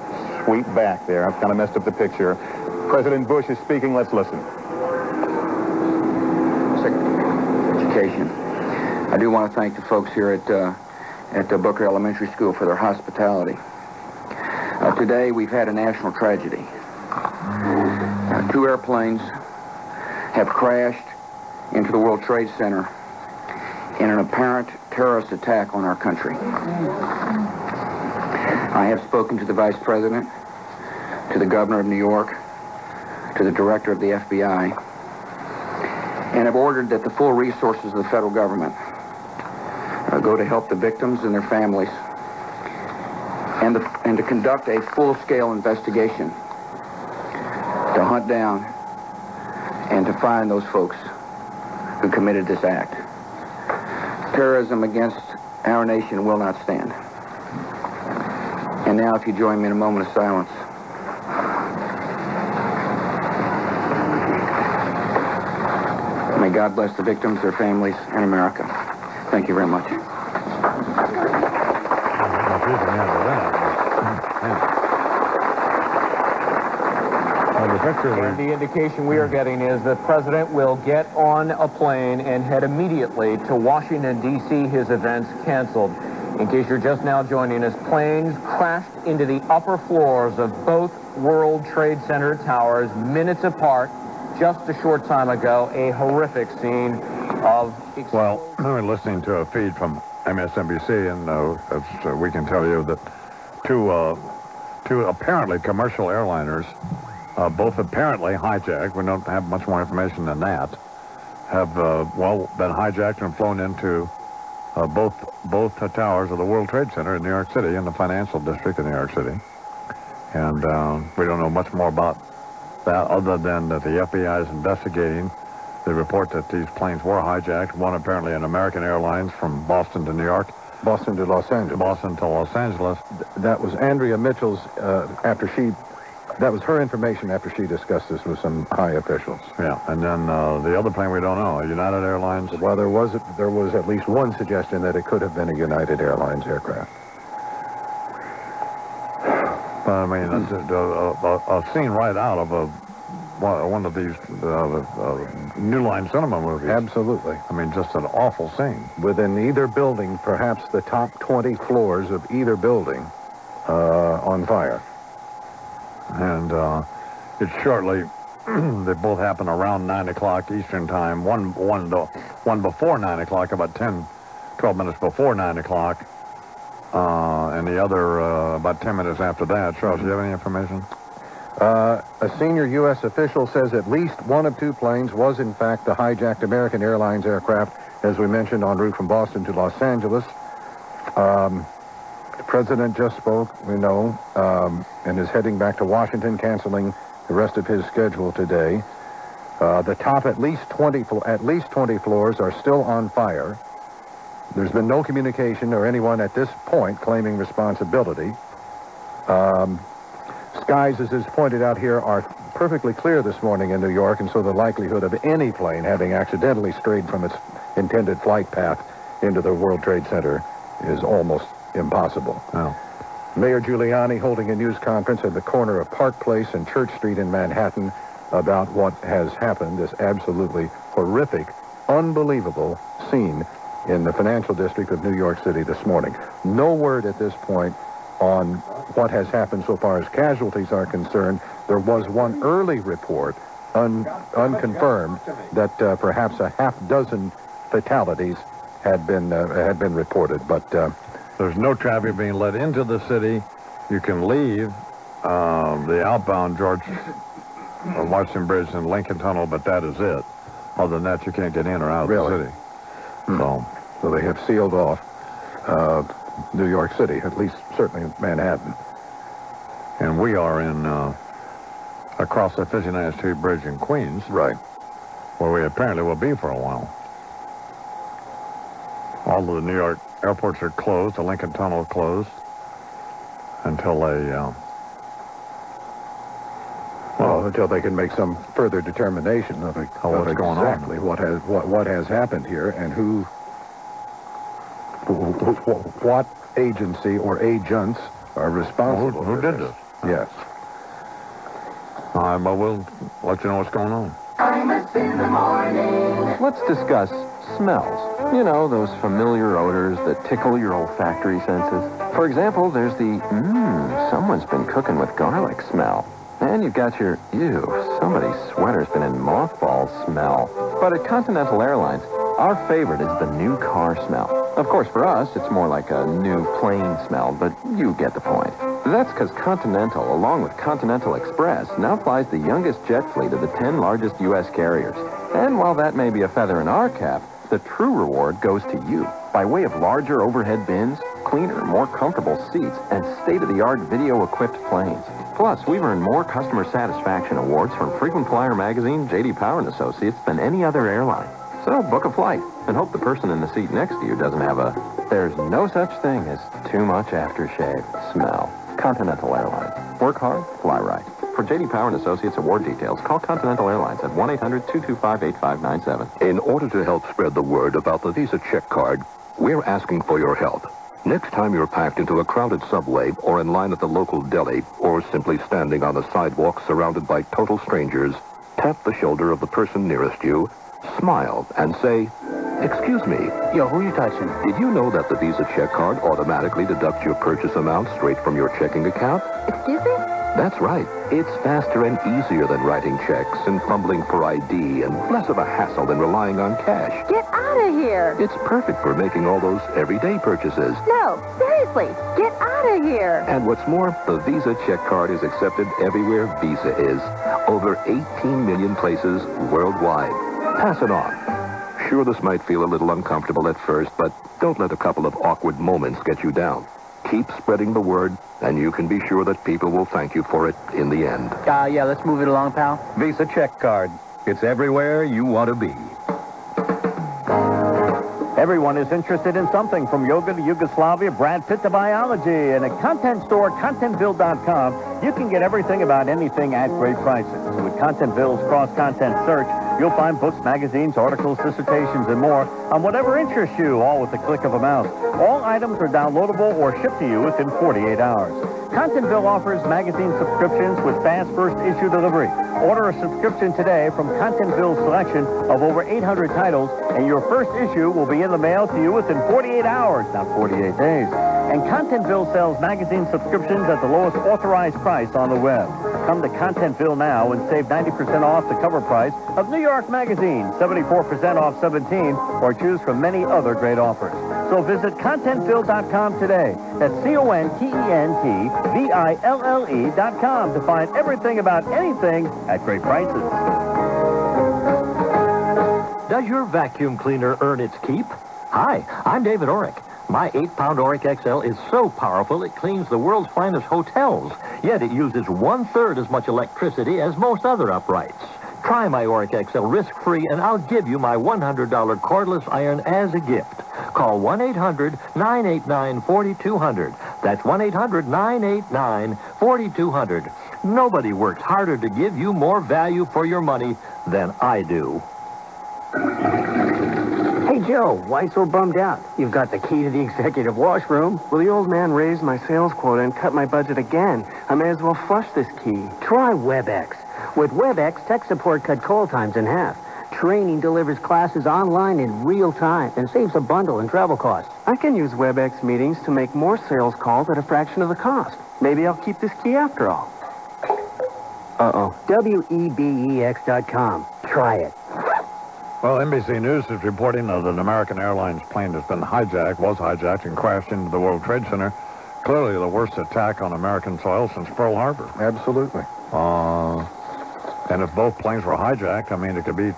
sweep back there. I've kind of messed up the picture. President Bush is speaking. Let's listen. Education. I do want to thank the folks here at the Booker Elementary School for their hospitality. Today we've had a national tragedy. Two airplanes have crashed into the World Trade Center in an apparent terrorist attack on our country. I have spoken to the Vice President, to the Governor of New York, to the Director of the FBI, and have ordered that the full resources of the federal government go to help the victims and their families, and to conduct a full-scale investigation to hunt down and to find those folks who committed this act. Terrorism against our nation will not stand. And now, if you join me in a moment of silence. May God bless the victims, their families, and America. Thank you very much. And the indication we are getting is the president will get on a plane and head immediately to Washington, D.C., his events canceled. In case you're just now joining us, planes crashed into the upper floors of both World Trade Center towers minutes apart just a short time ago. A horrific scene of... Well, we're listening to a feed from MSNBC, and we can tell you that two apparently commercial airliners, both apparently hijacked, we don't have much more information than that, have, been hijacked and flown into both towers of the World Trade Center in New York City, in the financial district of New York City. And we don't know much more about that other than that the FBI is investigating the report that these planes were hijacked, one apparently an American Airlines from Boston to New York. Boston to Los Angeles. Boston to Los Angeles. That was Andrea Mitchell's, that was her information after she discussed this with some high officials. Yeah, and then the other plane we don't know, United Airlines. Well, there was at least one suggestion that it could have been a United Airlines aircraft. I mean, a scene right out of one of these New Line Cinema movies. Absolutely. I mean, just an awful scene. Within either building, perhaps the top 20 floors of either building on fire. And it's shortly, they both happen around 9 o'clock Eastern time. One before 9 o'clock, about 12 minutes before 9 o'clock. And the other about 10 minutes after that. Charles, do you have any information? A senior U.S. official says at least one of two planes was, in fact, the hijacked American Airlines aircraft, as we mentioned, en route from Boston to Los Angeles. The president just spoke, we know, and is heading back to Washington, canceling the rest of his schedule today. The top at least 20 floors are still on fire. There's been no communication or anyone at this point claiming responsibility. Skies, as is pointed out here, are perfectly clear this morning in New York, and so the likelihood of any plane having accidentally strayed from its intended flight path into the World Trade Center is almost impossible. Oh. Mayor Giuliani holding a news conference at the corner of Park Place and Church Street in Manhattan about what has happened, this absolutely horrific, unbelievable scene in the financial district of New York City this morning. No word at this point on what has happened so far as casualties are concerned. There was one early report, unconfirmed, that perhaps a half dozen fatalities had been reported, but there's no traffic being let into the city. You can leave the outbound George Washington Bridge and Lincoln Tunnel, but that is it. Other than that, you can't get in or out of the city. So they have sealed off New York City, at least certainly Manhattan. And we are in across the 59th Street Bridge in Queens. Right. Where we apparently will be for a while. All of the New York airports are closed. The Lincoln Tunnel is closed until until they can make some further determination of what's going on. Exactly what has happened here and what agency or agents are responsible. Who did this? Yes. All right, but we'll let you know what's going on. Imus in the morning. Let's discuss smells. You know, those familiar odors that tickle your olfactory senses. For example, there's the, someone's been cooking with garlic smell. And you've got your, somebody's sweater's been in mothballs smell. But at Continental Airlines, our favorite is the new car smell. Of course, for us, it's more like a new plane smell, but you get the point. That's because Continental, along with Continental Express, now flies the youngest jet fleet of the 10 largest U.S. carriers. And while that may be a feather in our cap, the true reward goes to you by way of larger overhead bins, cleaner, more comfortable seats, and state-of-the-art video-equipped planes. Plus, we've earned more customer satisfaction awards from Frequent Flyer magazine, J.D. Power & Associates, than any other airline. So book a flight and hope the person in the seat next to you doesn't have a There's no such thing as too much aftershave smell. Continental Airlines. Work hard, fly right. For J.D. Power and Associates award details, call Continental Airlines at 1-800-225-8597. In order to help spread the word about the Visa check card, we're asking for your help. Next time you're packed into a crowded subway or in line at the local deli or simply standing on the sidewalk surrounded by total strangers, tap the shoulder of the person nearest you, smile, and say, "Excuse me." Yo, who you touching? Did you know that the Visa check card automatically deducts your purchase amount straight from your checking account? Excuse me? That's right. It's faster and easier than writing checks and fumbling for ID and less of a hassle than relying on cash. Get out of here. It's perfect for making all those everyday purchases. No, seriously, get out of here. And what's more, the Visa check card is accepted everywhere Visa is. Over 18 million places worldwide. Pass it on. Sure, this might feel a little uncomfortable at first, but don't let a couple of awkward moments get you down. Keep spreading the word, and you can be sure that people will thank you for it in the end. Yeah, let's move it along, pal. Visa check card. It's everywhere you want to be. Everyone is interested in something, from yoga to Yugoslavia, Brad Pitt to biology. And at Content Store, ContentVille.com, you can get everything about anything at great prices. With ContentVille's cross-content search, you'll find books, magazines, articles, dissertations, and more on whatever interests you, all with the click of a mouse. All items are downloadable or shipped to you within 48 hours. Contentville offers magazine subscriptions with fast first issue delivery. Order a subscription today from Contentville's selection of over 800 titles, and your first issue will be in the mail to you within 48 hours, not 48 days. And Contentville sells magazine subscriptions at the lowest authorized price on the web. Come to Contentville now and save 90% off the cover price of New York Magazine, 74% off 17, or choose from many other great offers. So visit ContentVille.com today. That's ContentVille.com to find everything about anything at great prices. Does your vacuum cleaner earn its keep? Hi, I'm David Orick. My 8-pound Orick XL is so powerful it cleans the world's finest hotels, yet it uses 1/3 as much electricity as most other uprights. Try my Orick XL risk-free, and I'll give you my $100 cordless iron as a gift. Call 1-800-989-4200. That's 1-800-989-4200. Nobody works harder to give you more value for your money than I do. Hey, Joe, why so bummed out? You've got the key to the executive washroom. Well, the old man raised my sales quota and cut my budget again. I may as well flush this key. Try WebEx. With WebEx, tech support cut call times in half. Training delivers classes online in real time and saves a bundle in travel costs. I can use WebEx meetings to make more sales calls at a fraction of the cost. Maybe I'll keep this key after all. Uh-oh. WEBEX.com. Try it. Well, NBC News is reporting that an American Airlines plane was hijacked and crashed into the World Trade Center. Clearly the worst attack on American soil since Pearl Harbor. Absolutely. And if both planes were hijacked, I mean, it could be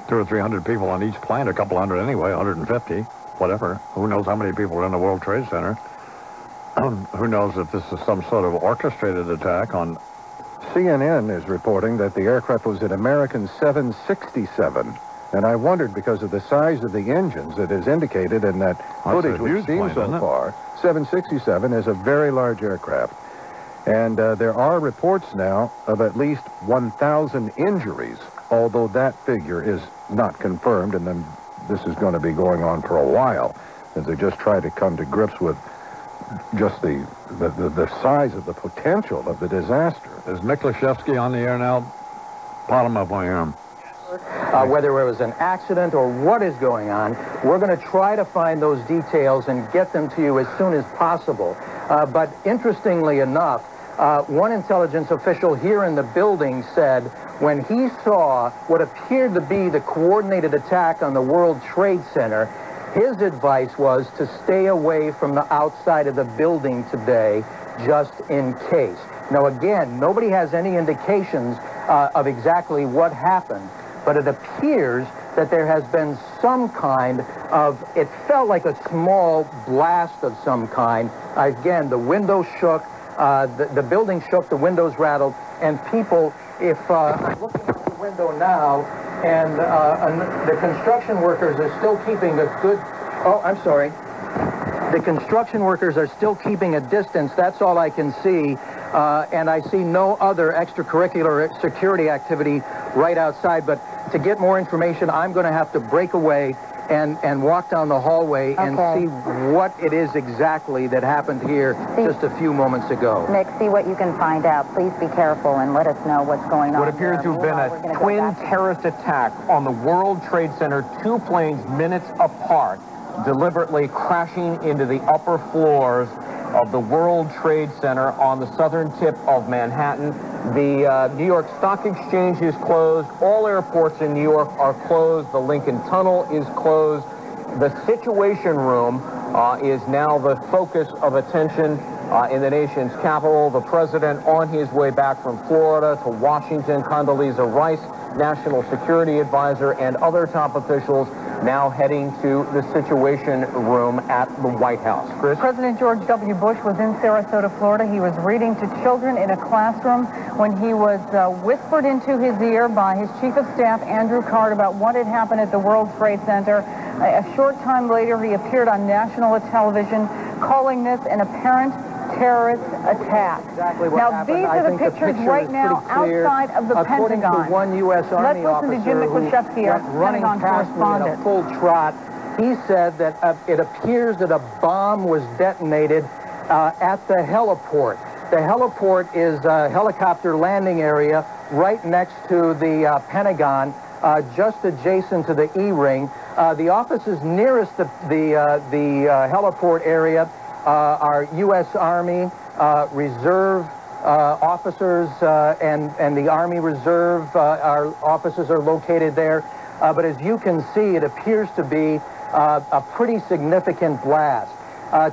200 or 300 people on each plane, a couple hundred anyway, 150, whatever. Who knows how many people are in the World Trade Center? Who knows if this is some sort of orchestrated attack on... CNN is reporting that the aircraft was an American 767. And I wondered, because of the size of the engines that is indicated in that footage we've seen so far, 767 is a very large aircraft. And there are reports now of at least 1,000 injuries, although that figure is not confirmed, and then this is going to be going on for a while, as they just try to come to grips with just the size of the potential of the disaster. Is Miklashevsky on the air now? Pot him up when you hear him. Whether it was an accident or what is going on, we're going to try to find those details and get them to you as soon as possible. But interestingly enough, one intelligence official here in the building said when he saw what appeared to be the coordinated attack on the World Trade Center, his advice was to stay away from the outside of the building today, just in case. Now, again, nobody has any indications of exactly what happened, but it appears that there has been some kind of, it felt like a small blast of some kind. Again, the windows shook, the building shook, the windows rattled, and people, if I'm looking out the window now, and the construction workers are still keeping a good, oh, I'm sorry. The construction workers are still keeping a distance. That's all I can see. And I see no other extracurricular security activity right outside. But to get more information, I'm going to have to break away and walk down the hallway and see what it is exactly that happened here just a few moments ago. Mick, see what you can find out. Please be careful and let us know what's going on. What appears to have been a twin terrorist attack on the World Trade Center, 2 planes minutes apart, deliberately crashing into the upper floors of the World Trade Center on the southern tip of Manhattan. The New York Stock Exchange is closed. All airports in New York are closed. The Lincoln Tunnel is closed. The Situation Room is now the focus of attention in the nation's capital. The president on his way back from Florida to Washington, Condoleezza Rice, National Security Advisor, and other top officials now heading to the Situation Room at the White House. Chris? President George W. Bush was in Sarasota, Florida. He was reading to children in a classroom when he was whispered into his ear by his Chief of Staff, Andrew Card, about what had happened at the World Trade Center. A short time later, he appeared on national television calling this an apparent terrorist attack. Exactly what now, happened. these are the pictures right now outside of the According Pentagon. to one U.S. Army Let's listen to Jim Miklashevsky, our running Pentagon past me in a correspondent. full trot. He said that it appears that a bomb was detonated at the heliport. The heliport is a helicopter landing area right next to the Pentagon, just adjacent to the E-ring. The offices nearest the heliport area are U.S. Army, Reserve officers, and the Army Reserve offices are located there. But as you can see, it appears to be a pretty significant blast.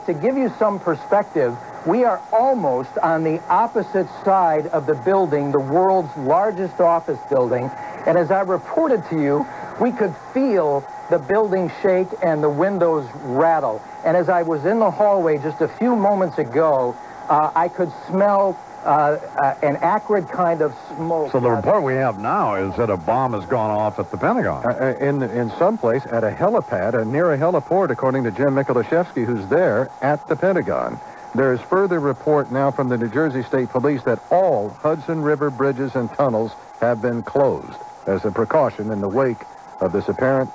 To give you some perspective, we are almost on the opposite side of the building, the world's largest office building. And as I reported to you, we could feel the building shake and the windows rattle. And as I was in the hallway just a few moments ago, I could smell an acrid kind of smoke. So the report we have now is that a bomb has gone off at the Pentagon. In some place at a helipad, near a heliport, according to Jim Miklashevsky, who's there at the Pentagon. There is further report now from the New Jersey State Police that all Hudson River bridges and tunnels have been closed as a precaution in the wake of this apparent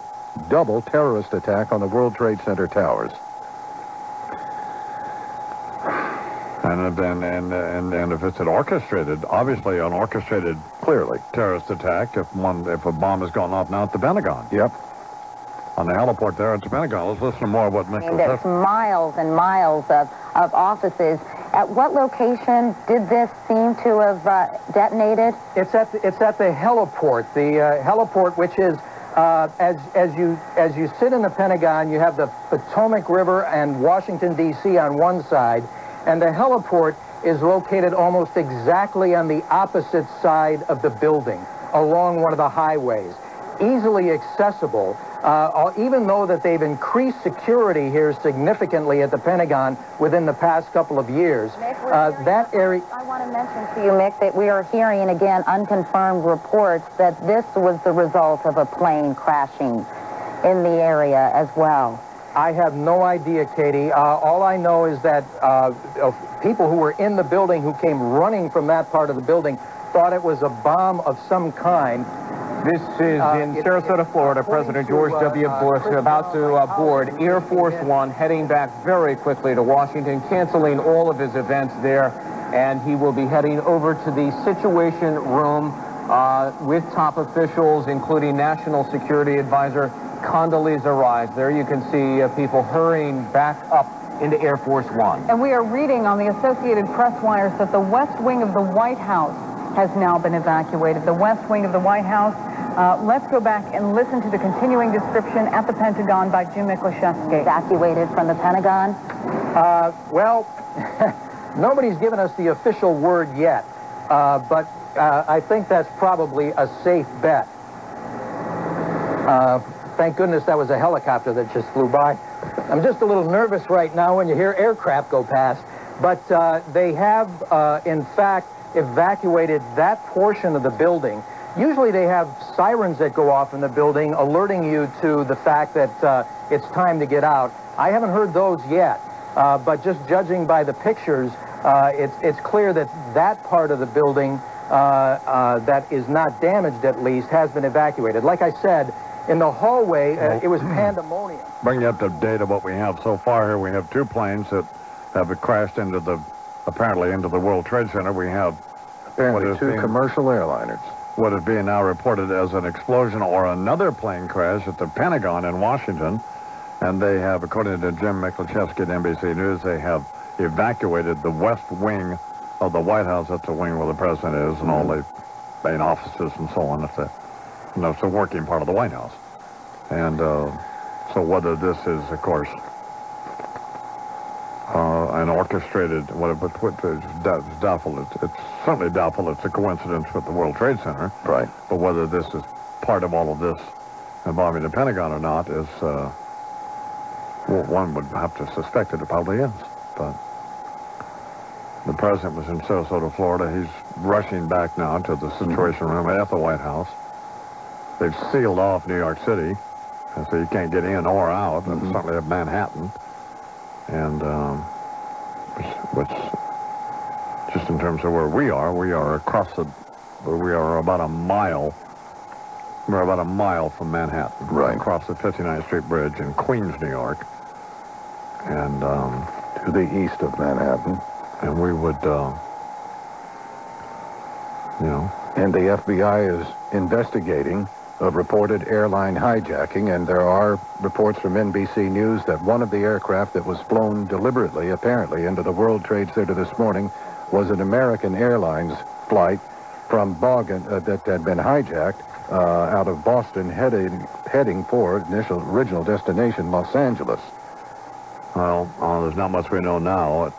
double terrorist attack on the World Trade Center towers. And if it's an orchestrated, obviously an orchestrated, clearly terrorist attack, if a bomb has gone off now at the Pentagon. Yep. On the heliport there at the Pentagon. Let's listen to more of what Mick was There's miles and miles of offices. At what location did this seem to have detonated? It's at the heliport. The heliport, which is as you sit in the Pentagon, you have the Potomac River and Washington D.C. on one side, and the heliport is located almost exactly on the opposite side of the building, along one of the highways, easily accessible. Even though that they've increased security here significantly at the Pentagon within the past couple of years, that area... I want to mention to you, Mick, that we are hearing, again, unconfirmed reports that this was the result of a plane crashing in the area as well. I have no idea, Katie. All I know is that people who were in the building who came running from that part of the building thought it was a bomb of some kind. This is in Sarasota, Florida. President George W. Bush about to board Air Force One, heading back very quickly to Washington, canceling all of his events there, and he will be heading over to the Situation Room with top officials, including National Security Advisor Condoleezza Rice. There you can see people hurrying back up into Air Force One. And we are reading on the Associated Press wires that the West Wing of the White House has now been evacuated. The West Wing of the White House. Let's go back and listen to the continuing description at the Pentagon by Jim Miklashevsky. Evacuated from the Pentagon? Well, nobody's given us the official word yet, but I think that's probably a safe bet. Thank goodness that was a helicopter that just flew by. I'm just a little nervous right now when you hear aircraft go past, but they have, in fact, evacuated that portion of the building. Usually they have sirens that go off in the building alerting you to the fact that it's time to get out. I haven't heard those yet. But just judging by the pictures, it's clear that that part of the building that is not damaged, at least, has been evacuated. Like I said, in the hallway, it was pandemonium. Bring you up to date of what we have so far here. We have 2 planes that have crashed apparently into the World Trade Center. We have apparently 2 commercial airliners. What is being now reported as an explosion or another plane crash at the Pentagon in Washington. And they have, according to Jim Francesca at NBC News, they have evacuated the west wing of the White House. That's the wing where the president is and all the main offices and so on. It's a working part of the White House. And so whether this is, of course, an orchestrated, it's doubtful. It's certainly doubtful it's a coincidence with the World Trade Center. Right. But whether this is part of all of this involving the Pentagon or not is, one would have to suspect that it probably is. But the president was in Sarasota, Florida. He's rushing back now to the Situation Room at the White House. They've sealed off New York City, and so you can't get in or out, and certainly of Manhattan. And which just in terms of where we are about a mile. We're about a mile from Manhattan. Right. Across the 59th Street Bridge in Queens, New York. And to the east of Manhattan. And we would, And the FBI is investigating a reported airline hijacking, and there are reports from NBC News that one of the aircraft that was flown deliberately, apparently, into the World Trade Center this morning was an American Airlines flight from Bogan that had been hijacked out of Boston, heading for original destination, Los Angeles. Well, there's not much we know now.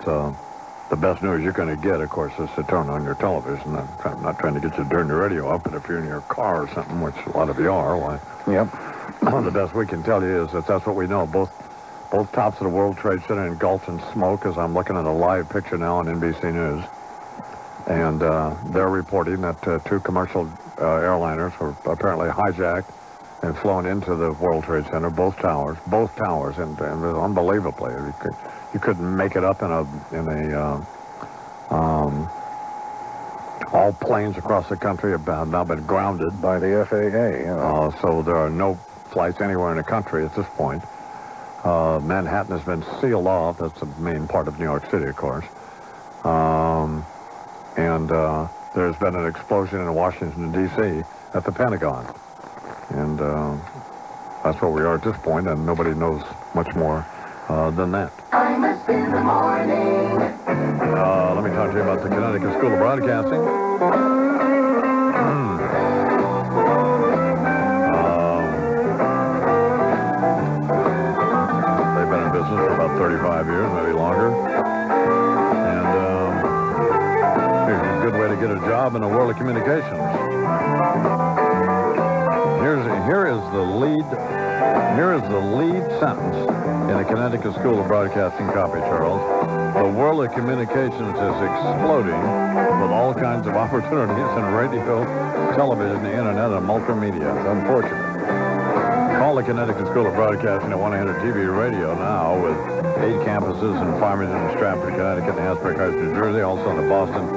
The best news you're going to get, of course, is to turn on your television. I'm not trying to get you to turn your radio up, but if you're in your car or something, which a lot of you are, why? Yep. The best we can tell you is that that's what we know. Both tops of the World Trade Center engulfed in smoke, as I'm looking at a live picture now on NBC News. And they're reporting that 2 commercial airliners were apparently hijacked and flown into the World Trade Center, both towers, and unbelievably, you couldn't make it up in a all planes across the country have now been grounded by the FAA. So there are no flights anywhere in the country at this point. Manhattan has been sealed off. That's the main part of New York City, of course. And there's been an explosion in Washington, D.C. at the Pentagon. And that's where we are at this point, and nobody knows much more than that. Imus in the morning. Let me talk to you about the Connecticut School of Broadcasting. They've been in business for about 35 years, maybe longer. And it's a good way to get a job in the world of communications. Here is the lead sentence in the Connecticut School of Broadcasting copy, Charles. The world of communications is exploding with all kinds of opportunities in radio, television, the internet, and multimedia. It's unfortunate. Call the Connecticut School of Broadcasting at 1-800-TV Radio now with 8 campuses in Farmington and Stratford, Connecticut, and Hasbrook Heights, New Jersey, also in the Boston,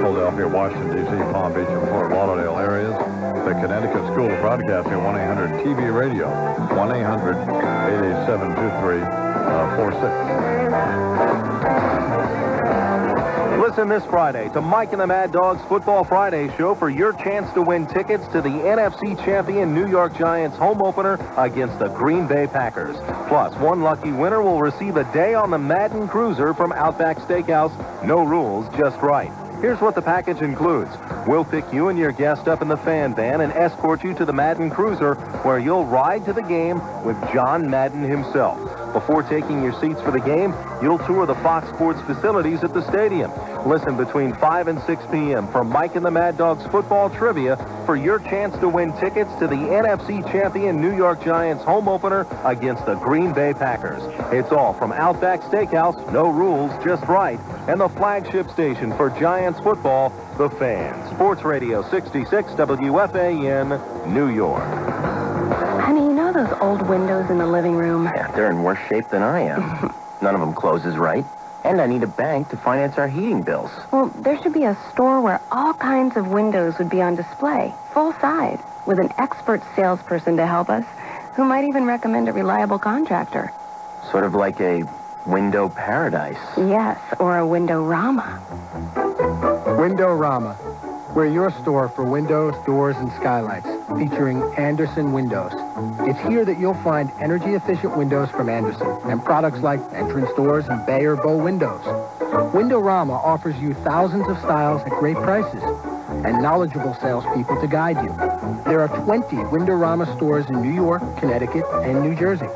Philadelphia, Washington, D.C., Palm Beach, and Fort Lauderdale areas. The Connecticut School of Broadcasting, 1-800-TV Radio, 1-800-887-2346. Listen this Friday to Mike and the Mad Dogs Football Friday show for your chance to win tickets to the NFC champion New York Giants home opener against the Green Bay Packers. Plus, one lucky winner will receive a day on the Madden Cruiser from Outback Steakhouse. No rules, just right. Here's what the package includes. We'll pick you and your guest up in the fan van and escort you to the Madden Cruiser, where you'll ride to the game with John Madden himself. Before taking your seats for the game, you'll tour the Fox Sports facilities at the stadium. Listen between 5 and 6 p.m. for Mike and the Mad Dogs football trivia for your chance to win tickets to the NFC champion New York Giants home opener against the Green Bay Packers. It's all from Outback Steakhouse, no rules, just right, and the flagship station for Giants football, The Fan. Sports Radio 66 WFAN, New York. Honey, you know those old windows in the living room? Yeah, they're in worse shape than I am. None of them closes right. And I need a bank to finance our heating bills. Well, there should be a store where all kinds of windows would be on display, full size, with an expert salesperson to help us, who might even recommend a reliable contractor. Sort of like a window paradise. Yes, or a window-rama. Window-rama. We're your store for windows, doors, and skylights, featuring Andersen windows. It's here that you'll find energy-efficient windows from Andersen and products like entrance doors and bay or bow windows. Window-rama offers you thousands of styles at great prices and knowledgeable salespeople to guide you. There are 20 Window-rama stores in New York, Connecticut, and New Jersey.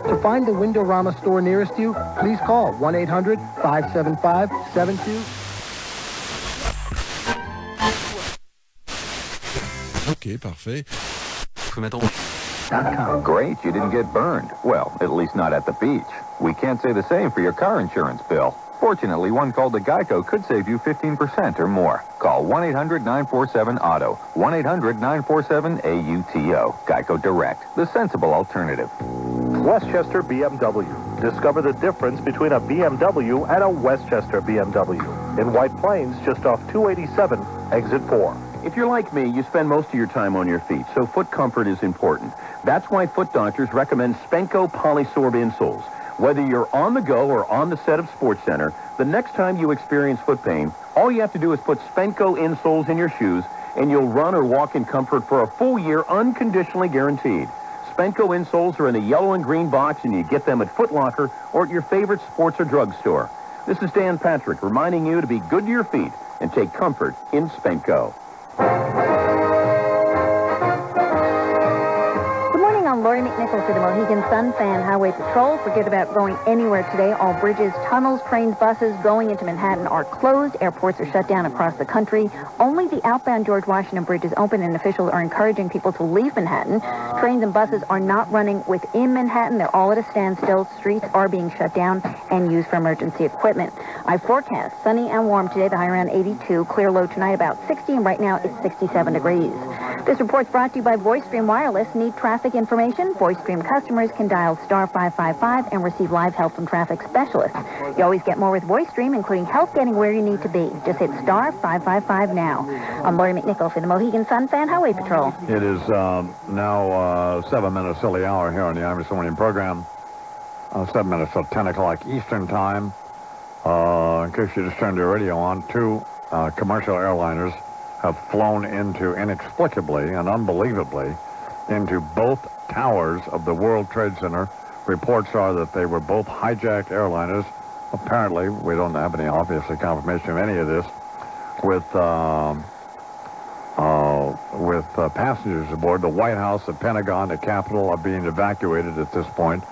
To find the Window-rama store nearest you, please call 1-800-575-72... OK, parfait. Great, you didn't get burned. Well, at least not at the beach. We can't say the same for your car insurance bill. Fortunately, one called to Geico could save you 15% or more. Call 1-800-947-AUTO. 1-800-947-AUTO. Geico Direct, the sensible alternative. Westchester BMW. Discover the difference between a BMW and a Westchester BMW. In White Plains, just off 287, exit 4. If you're like me, you spend most of your time on your feet, so foot comfort is important. That's why foot doctors recommend Spenco Polysorb insoles. Whether you're on the go or on the set of SportsCenter, the next time you experience foot pain, all you have to do is put Spenco insoles in your shoes, and you'll run or walk in comfort for a full year, unconditionally guaranteed. Spenco insoles are in the yellow and green box, and you get them at Foot Locker or at your favorite sports or drugstore. This is Dan Patrick reminding you to be good to your feet and take comfort in Spenco. Good morning, I'm Lori McNichols for the Mohegan Sun Fan Highway Patrol. Forget about going anywhere today. All bridges, tunnels, trains, buses going into Manhattan are closed. Airports are shut down across the country. Only the outbound George Washington Bridge is open, and officials are encouraging people to leave Manhattan. Trains and buses are not running within Manhattan. They're all at a standstill. Streets are being shut down and used for emergency equipment. I forecast sunny and warm today, the high around 82. Clear low tonight about 60, and right now it's 67 degrees. This report's brought to you by VoiceStream Wireless. Need traffic information? VoiceStream customers can dial star 555 and receive live help from traffic specialists. You always get more with VoiceStream, including help getting where you need to be. Just hit star 555 now. I'm Lori McNichols for the Mohegan Sun Fan Highway Patrol. It is now 7 minutes till the hour here on the Imus In The Morning program. 7 minutes till 10 o'clock Eastern Time. In case you just turned your radio on, two commercial airliners have flown inexplicably and unbelievably into both towers of the World Trade Center. Reports are that they were both hijacked airliners. Apparently, we don't have any obviously confirmation of any of this, with passengers aboard. The White House, the Pentagon, the Capitol are being evacuated at this point.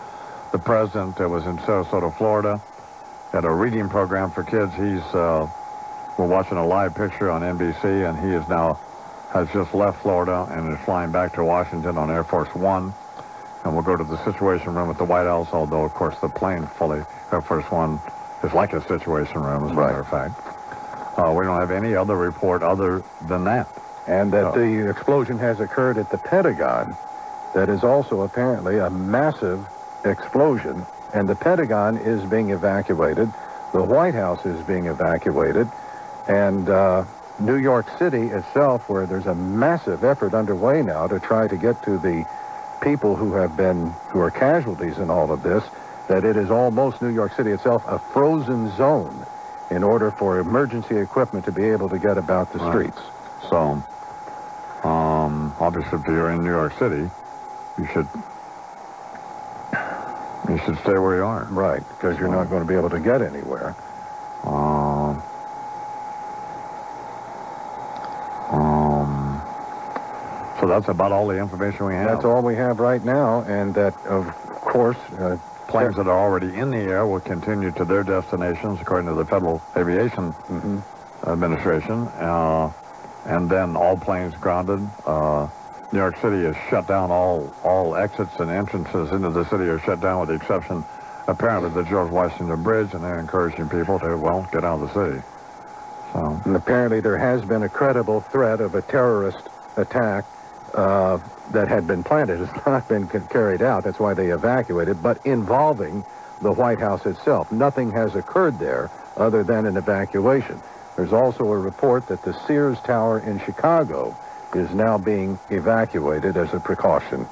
The president was in Sarasota, Florida, at a reading program for kids. We're watching a live picture on NBC, and he has just left Florida and is flying back to Washington on Air Force One. And we'll go to the Situation Room at the White House, although, of course, the plane Air Force One is like a Situation Room, as a matter of fact. We don't have any other report other than that. And that the explosion has occurred at the Pentagon. That is also apparently a massive explosion. And the Pentagon is being evacuated. The White House is being evacuated. And New York City itself, where there's a massive effort underway now to try to get to the people who are casualties in all of this, that it is almost New York City itself a frozen zone in order for emergency equipment to be able to get about the streets. So, obviously, if you're in New York City, you should stay where you are. Right, because you're not going to be able to get anywhere. So that's about all the information we have. That's all we have right now, and that, of course, planes that are already in the air will continue to their destinations, according to the Federal Aviation Administration, and then all planes grounded. New York City is shut down. All exits and entrances into the city are shut down, with the exception, apparently, the George Washington Bridge, and they're encouraging people to, well, get out of the city. So. And apparently there has been a credible threat of a terrorist attack that had been planted. It's not been carried out. That's why they evacuated, but involving the White House itself. Nothing has occurred there other than an evacuation. There's also a report that the Sears Tower in Chicago is now being evacuated as a precaution.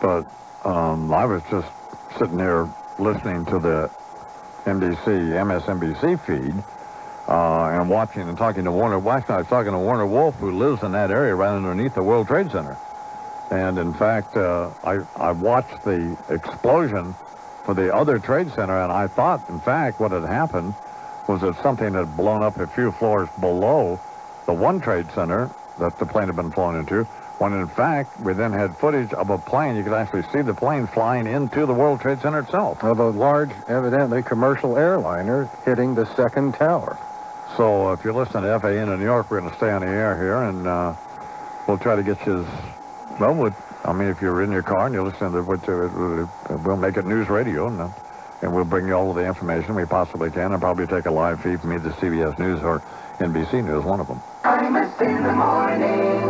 But I was just sitting here listening to the MSNBC feed and watching and talking to Warner. Last night I was talking to Warner Wolf, who lives in that area right underneath the World Trade Center. And in fact, I watched the explosion for the other Trade Center, and I thought, in fact, what had happened was that something had blown up a few floors below the one Trade Center that the plane had been flown into, when in fact we then had footage of a plane. You could actually see the plane flying into the World Trade Center itself. Of a large, evidently, commercial airliner hitting the second tower. So if you're listening to FAN in New York, we're going to stay on the air here, and we'll try to get you I mean, if you're in your car and you're listening to we'll make it news radio, and we'll bring you all of the information we possibly can, and probably take a live feed from either CBS News or NBC News, one of them. Imus in the morning.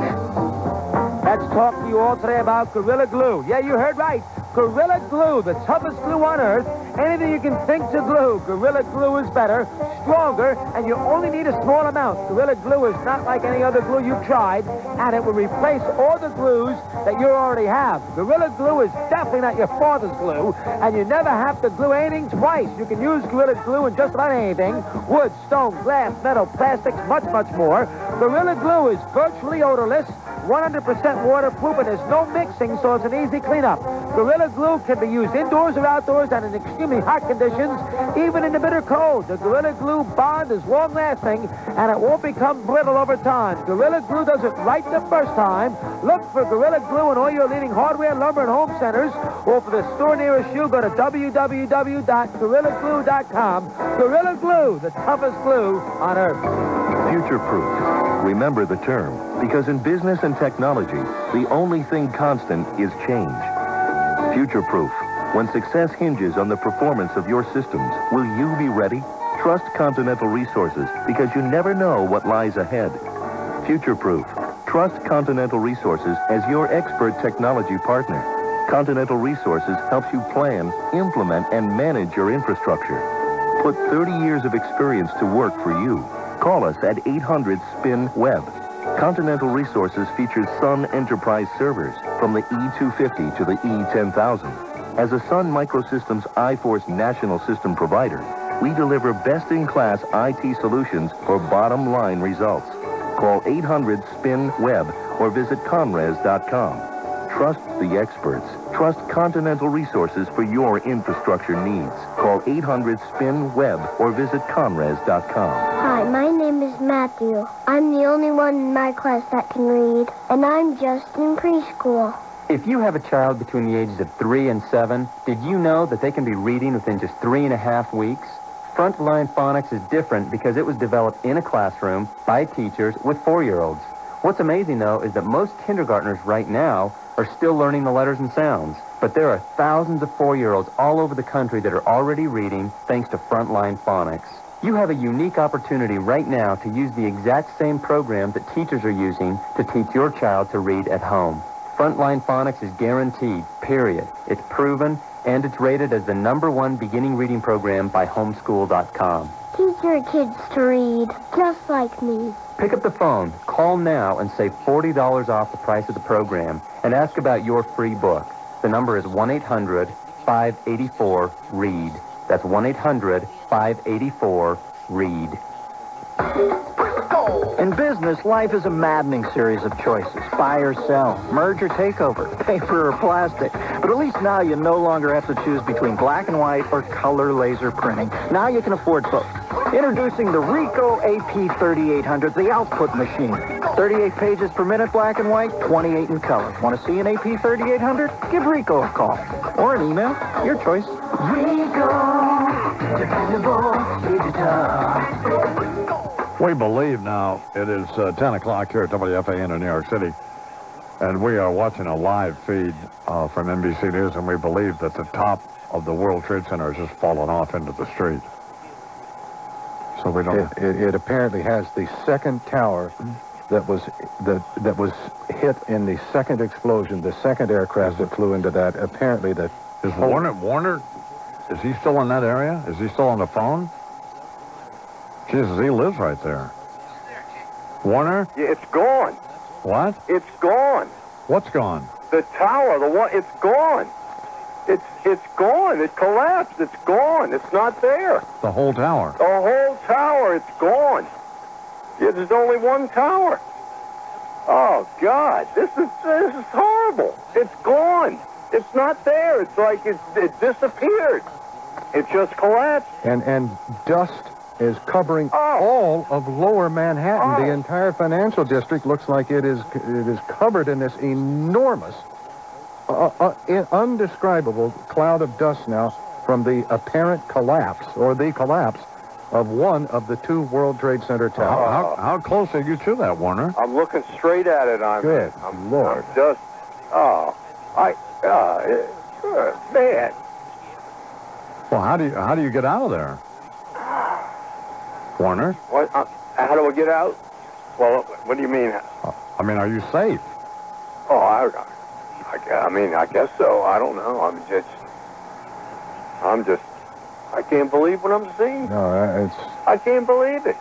Let's talk to you all today about Gorilla Glue. Yeah, you heard right. Gorilla Glue, the toughest glue on earth. Anything you can think to glue, Gorilla Glue is better, stronger, and you only need a small amount. Gorilla Glue is not like any other glue you've tried, and it will replace all the glues that you already have. Gorilla Glue is definitely not your father's glue, and you never have to glue anything twice. You can use Gorilla Glue in just about anything: wood, stone, glass, metal, plastics, much, much more. Gorilla Glue is virtually odorless, 100% waterproof, and there's no mixing, so it's an easy cleanup. Gorilla Glue can be used indoors or outdoors and in extremely hot conditions, even in the bitter cold. The Gorilla Glue bond is long-lasting, and it won't become brittle over time. Gorilla Glue does it right the first time. Look for Gorilla Glue in all your leading hardware, lumber, and home centers, or for the store nearest you, go to www.gorillaglue.com. Gorilla Glue, the toughest glue on earth. Future-proof. Remember the term, because in business and technology, the only thing constant is change. Future-proof. When success hinges on the performance of your systems, will you be ready? Trust Continental Resources, because you never know what lies ahead. Future-proof. Trust Continental Resources as your expert technology partner. Continental Resources helps you plan, implement, and manage your infrastructure. Put 30 years of experience to work for you. Call us at 800-SPIN-WEB. Continental Resources features Sun Enterprise servers from the E250 to the E10000. As a Sun Microsystems iForce national system provider, we deliver best-in-class IT solutions for bottom-line results. Call 800-SPIN-WEB or visit conres.com. Trust the experts. Trust Continental Resources for your infrastructure needs. Call 800-SPIN-WEB or visit conres.com. Hi, my name is Matthew. I'm the only one in my class that can read, and I'm just in preschool. If you have a child between the ages of 3 and 7, did you know that they can be reading within just 3.5 weeks? Frontline Phonics is different because it was developed in a classroom by teachers with 4-year-olds. What's amazing, though, is that most kindergartners right now are still learning the letters and sounds. But there are thousands of 4-year-olds all over the country that are already reading thanks to Frontline Phonics. You have a unique opportunity right now to use the exact same program that teachers are using to teach your child to read at home. Frontline Phonics is guaranteed, period. It's proven, and it's rated as the #1 beginning reading program by homeschool.com. Teach your kids to read, just like me. Pick up the phone, call now, and save $40 off the price of the program, and ask about your free book. The number is 1-800-584-READ. That's 1-800-584-READ. In business, life is a maddening series of choices. Buy or sell, merge or takeover, paper or plastic. But at least now you no longer have to choose between black and white or color laser printing. Now you can afford both. Introducing the Ricoh AP3800, the output machine. 38 pages per minute black and white, 28 in color. Want to see an AP3800? Give Ricoh a call. Or an email. Your choice. Ricoh, dependable digital. We believe now it is 10 o'clock here at WFAN in New York City, and we are watching a live feed from NBC News, and we believe that the top of the World Trade Center has just fallen off into the street. So we don't. It apparently has the second tower that was hit in the second explosion, the second aircraft that flew into that. Apparently that is Warner Is he still in that area? Is he still on the phone? Jesus, he lives right there. Warner? Yeah, it's gone. What? It's gone. What's gone? The tower, the one, it's gone. It's gone. It collapsed. It's gone. It's not there. The whole tower? The whole tower, it's gone. Yeah, there's only one tower. Oh, God, this is horrible. It's gone. It's not there. It's like it disappeared. It just collapsed. And dust is covering all of lower Manhattan. The entire financial district looks like it is covered in this enormous, undescribable cloud of dust now from the apparent collapse, or the collapse, of one of the two World Trade Center towers. How close are you to that, Warner? I'm looking straight at it. Good Lord. I'm just, man. Well, how do you get out of there? Warner? What? How do I get out? Well, what do you mean? I mean, are you safe? Oh, I mean, I guess so. I don't know. I can't believe what I'm seeing. No, I can't believe it.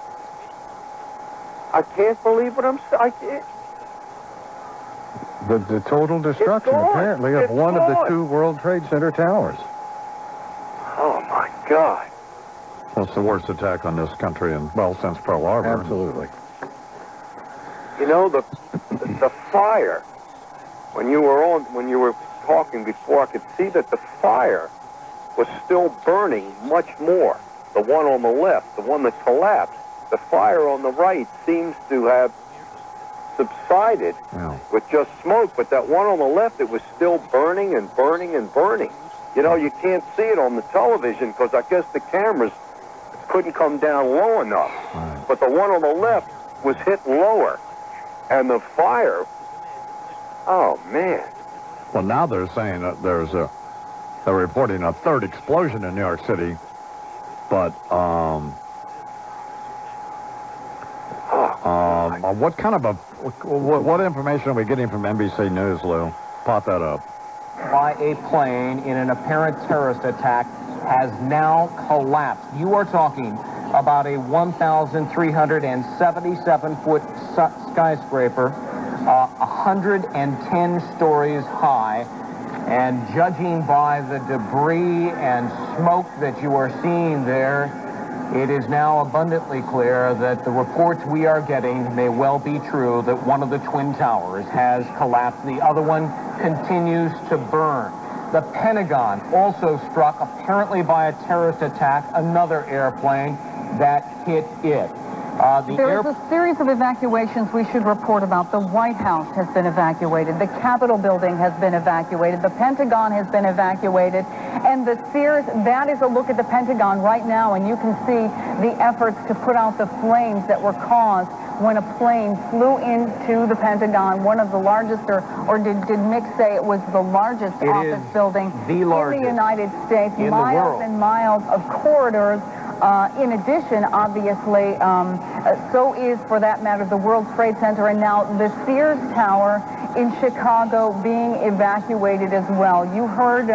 I can't believe what I'm seeing. I can't. The total destruction, apparently, of one of the two World Trade Center towers. Oh, my God. Well, it's the worst attack on this country since Pearl Harbor. Absolutely. You know, the fire, when you were talking before, I could see that the fire was still burning much more. The one on the left, the one that collapsed, the fire on the right seems to have subsided with just smoke, but that one on the left, it was still burning and burning and burning. You know, you can't see it on the television because I guess the cameras couldn't come down low enough. Right. But the one on the left was hit lower. And the fire, oh, man. Well, now they're saying that they're reporting a third explosion in New York City. But, what kind of what information are we getting from NBC News, Lou? Pop that up. By a plane in an apparent terrorist attack has now collapsed. You are talking about a 1,377-foot skyscraper, 110 stories high, and judging by the debris and smoke that you are seeing there, it is now abundantly clear that the reports we are getting may well be true, that one of the Twin Towers has collapsed. The other one continues to burn. The Pentagon also struck, apparently by a terrorist attack, another airplane that hit it. There is a series of evacuations we should report about. The White House has been evacuated. The Capitol building has been evacuated. The Pentagon has been evacuated. And the Sears, that is a look at the Pentagon right now, and you can see the efforts to put out the flames that were caused when a plane flew into the Pentagon, one of the largest, or did Mick say it was the largest office building in the United States, miles and miles of corridors. In addition, obviously, so is, for that matter, the World Trade Center, and now the Sears Tower in Chicago being evacuated as well. You heard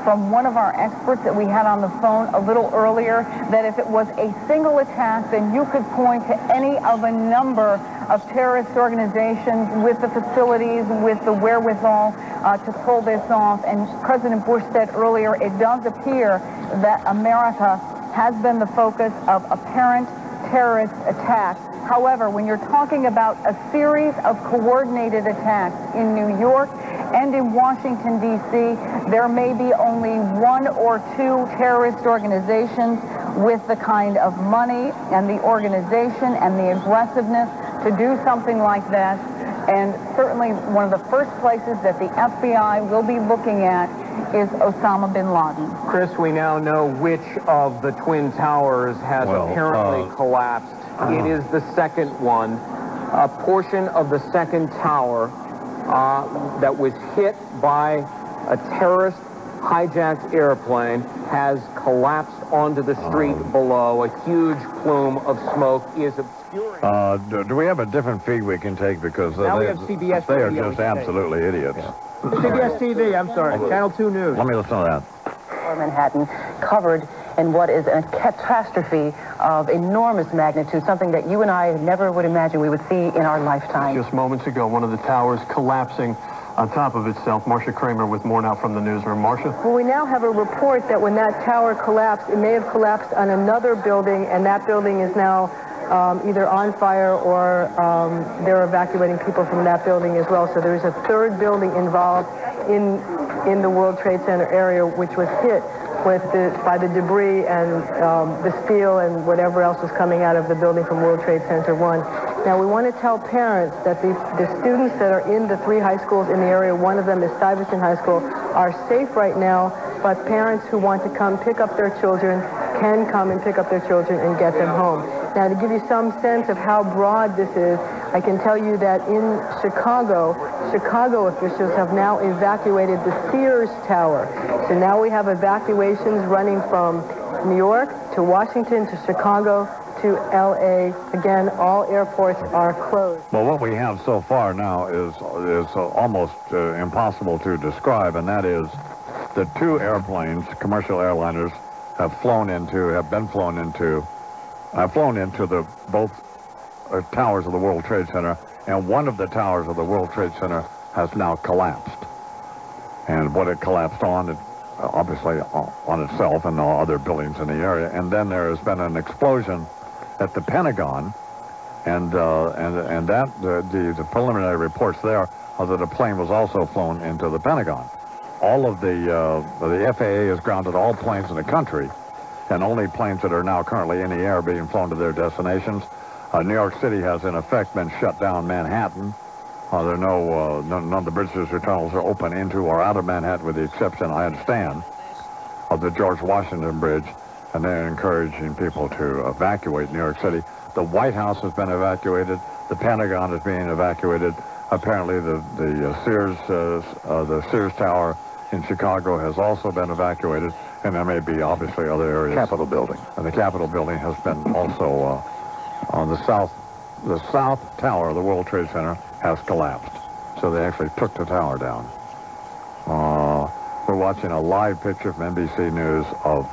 from one of our experts that we had on the phone a little earlier that if it was a single attack, then you could point to any of a number of terrorist organizations with the facilities, with the wherewithal to pull this off. And President Bush said earlier, it does appear that America has been the focus of apparent terrorist attacks. However, when you're talking about a series of coordinated attacks in New York and in Washington, D.C., there may be only one or two terrorist organizations with the kind of money and the organization and the aggressiveness to do something like that. And certainly one of the first places that the FBI will be looking at is Osama bin Laden. Chris, we now know which of the Twin Towers has apparently collapsed. It is the second one. A portion of the second tower that was hit by a terrorist hijacked airplane has collapsed onto the street below. A huge plume of smoke is obscuring. Do we have a different feed we can take? Because now we have CBS they are just absolutely idiots. CBS-TV, I'm sorry. Channel 2 News. Let me listen to that. Manhattan. covered in what is a catastrophe of enormous magnitude, something that you and I never would imagine we would see in our lifetime. Just moments ago, one of the towers collapsing on top of itself. Marcia Kramer with more now from the newsroom. Marcia? Well, we now have a report that when that tower collapsed, it may have collapsed on another building, and that building is now either on fire or they're evacuating people from that building as well. So there's a third building involved in the World Trade Center area, which was hit by the debris and the steel and whatever else was coming out of the building from World Trade Center 1. Now, we want to tell parents that the students that are in the 3 high schools in the area, one of them is Stuyvesant High School, are safe right now, but parents who want to come pick up their children can come and pick up their children and get them home. Now, to give you some sense of how broad this is, I can tell you that in Chicago officials have now evacuated the Sears Tower. So now we have evacuations running from New York to Washington to Chicago to L.A. Again, all airports are closed. Well, what we have so far now is almost impossible to describe, and that is that 2 airplanes, commercial airliners, have flown into the both towers of the World Trade Center, and one of the towers of the World Trade Center has now collapsed. And what it collapsed on, it obviously on itself and all other buildings in the area. And then there has been an explosion at the Pentagon, and that the preliminary reports there are that a plane was also flown into the Pentagon. All of the FAA has grounded all planes in the country, and only planes that are now currently in the air are being flown to their destinations. New York City has in effect been shut down. Manhattan, there are none of the bridges or tunnels are open into or out of Manhattan, with the exception, I understand, of the George Washington Bridge. And they're encouraging people to evacuate New York City. The White House has been evacuated. The Pentagon is being evacuated. Apparently, the Sears Tower in Chicago has also been evacuated, and there may be obviously other areas. Capitol Building. And the Capitol Building has been also on the south tower of the World Trade Center has collapsed. So they actually took the tower down. We're watching a live picture from NBC News of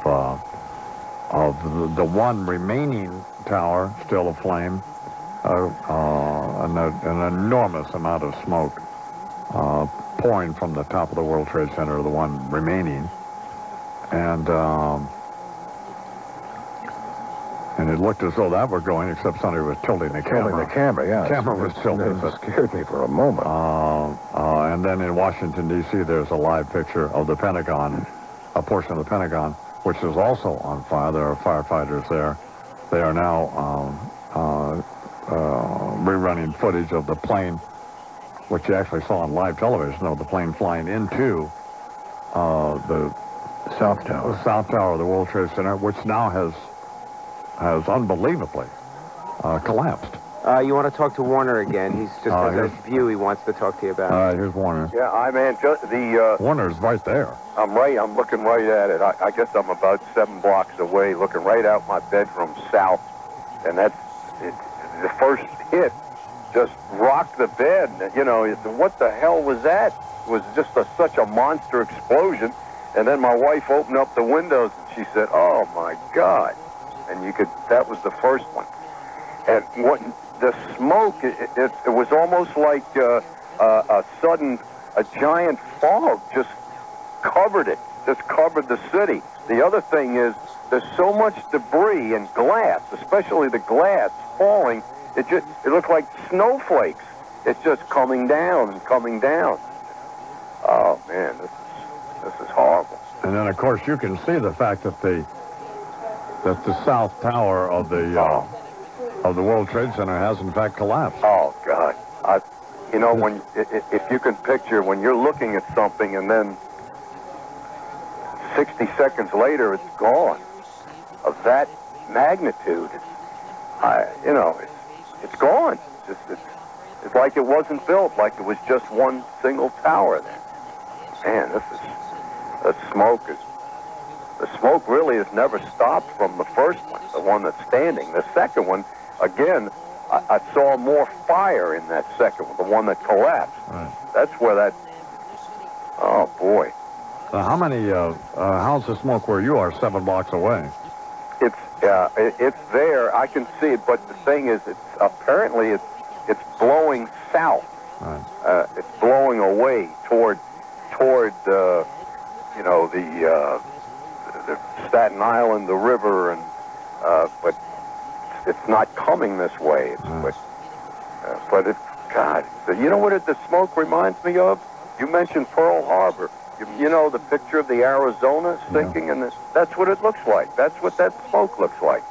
the one remaining tower still aflame, an enormous amount of smoke pouring from the top of the World Trade Center, the one remaining, and it looked as though that were going, except somebody was tilting the camera. Tilting the camera, yeah. The camera was tilting. It scared me for a moment. And then in Washington, D.C., there's a live picture of the Pentagon, a portion of the Pentagon, which is also on fire. There are firefighters there. They are now rerunning footage of the plane, which you actually saw on live television, of the plane flying into the South Tower. The South Tower of the World Trade Center, which now has unbelievably collapsed. You want to talk to Warner again? He's just has a view he wants to talk to you about. Here's Warner. Yeah, I'm in. Warner's right there. I'm looking right at it. I guess I'm about 7 blocks away, looking right out my bedroom south, and that's it. The first hit just rocked the bed. You know, what the hell was that? It was just such a monster explosion. And then my wife opened up the windows and she said, "Oh my God!" And that was the first one. And the smoke, it was almost like a giant fog just covered it, just covered the city. The other thing is, there's so much debris and glass, especially the glass falling. It looked like snowflakes. It's just coming down and coming down. Oh man, this is horrible. And then of course you can see the fact that the South Tower of the World Trade Center has in fact collapsed. Oh God, if you can picture when you're looking at something and then 60 seconds later it's gone, of that magnitude, it's gone. It's like it wasn't built, like it was just one single tower there. Man, the smoke really has never stopped from the first one, the one that's standing. The second one, again, I saw more fire in that second one, the one that collapsed. Right. That's where oh boy. How many, how's the smoke where you are 7 blocks away? It's there. I can see it, but the thing is, apparently it's blowing south. Right. It's blowing away toward the Staten Island, the river, and but it's not coming this way. But it's God. You know what the smoke reminds me of? You mentioned Pearl Harbor. You know the picture of the Arizona sinking, and that's what it looks like. That's what that smoke looks like,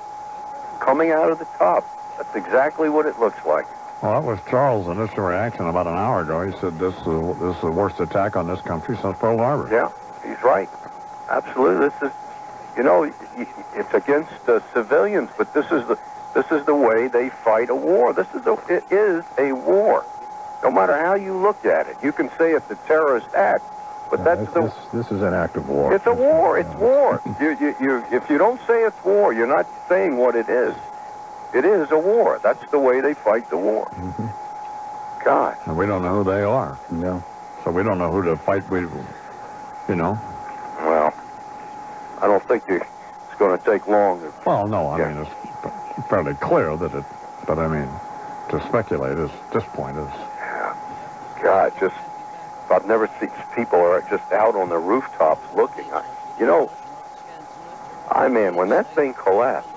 coming out of the top. That's exactly what it looks like. Well, that was Charles' initial reaction about an hour ago. He said this is the worst attack on this country since Pearl Harbor. Yeah, he's right. Absolutely. This is, it's against civilians, but this is the way they fight a war. It is a war, no matter how you look at it. You can say it's a terrorist act, but this is an act of war. It's a war. It's war. If you don't say it's war, you're not saying what it is. It is a war. That's the way they fight the war. Mm-hmm. God. And we don't know who they are. No. So we don't know who to fight with, Well, I don't think it's going to take long. Well, no, I mean, it's fairly clear that it, but I mean, to speculate at this point is... Yeah. God, I've never seen people are just out on the rooftops looking. When that thing collapsed,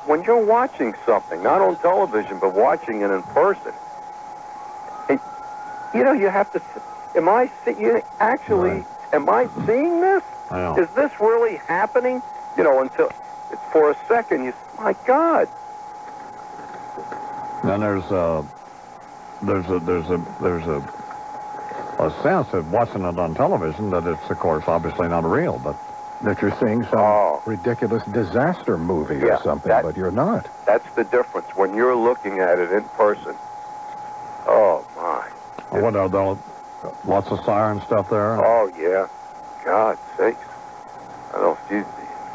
when you're watching something, not on television, but watching it in person, you have to, am I seeing this? I know. Is this really happening? Until for a second, my God. Then there's a sense of watching it on television that it's, of course, obviously not real, but that you're seeing some ridiculous disaster movie or something, but you're not. That's the difference when you're looking at it in person. Oh, my. What are those? Lots of siren stuff there? Oh, yeah. God sakes. I don't see.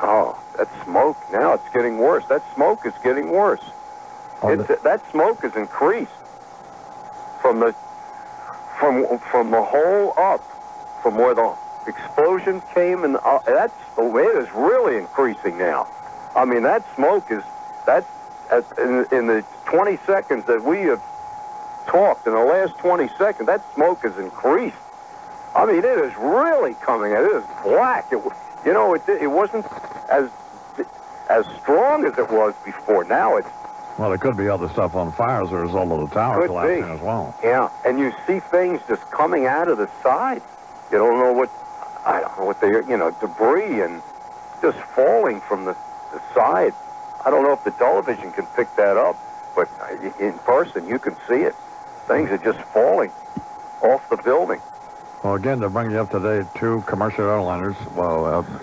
Oh, that smoke, now it's getting worse. That smoke is getting worse. That smoke has increased from the hole up, from where the explosion came, and it is really increasing now. I mean, that smoke is in the 20 seconds that we have talked, in the last 20 seconds, that smoke has increased. I mean, it is really coming out. It is black. It wasn't as strong as it was before. Now it's... Well, it could be other stuff on fire as a result of the tower collapsing as well. Yeah, and you see things just coming out of the side. You don't know what they're, debris and just falling from the side. I don't know if the television can pick that up, but in person you can see it. Things are just falling off the building. Well, again, to bring you up to date, 2 commercial airliners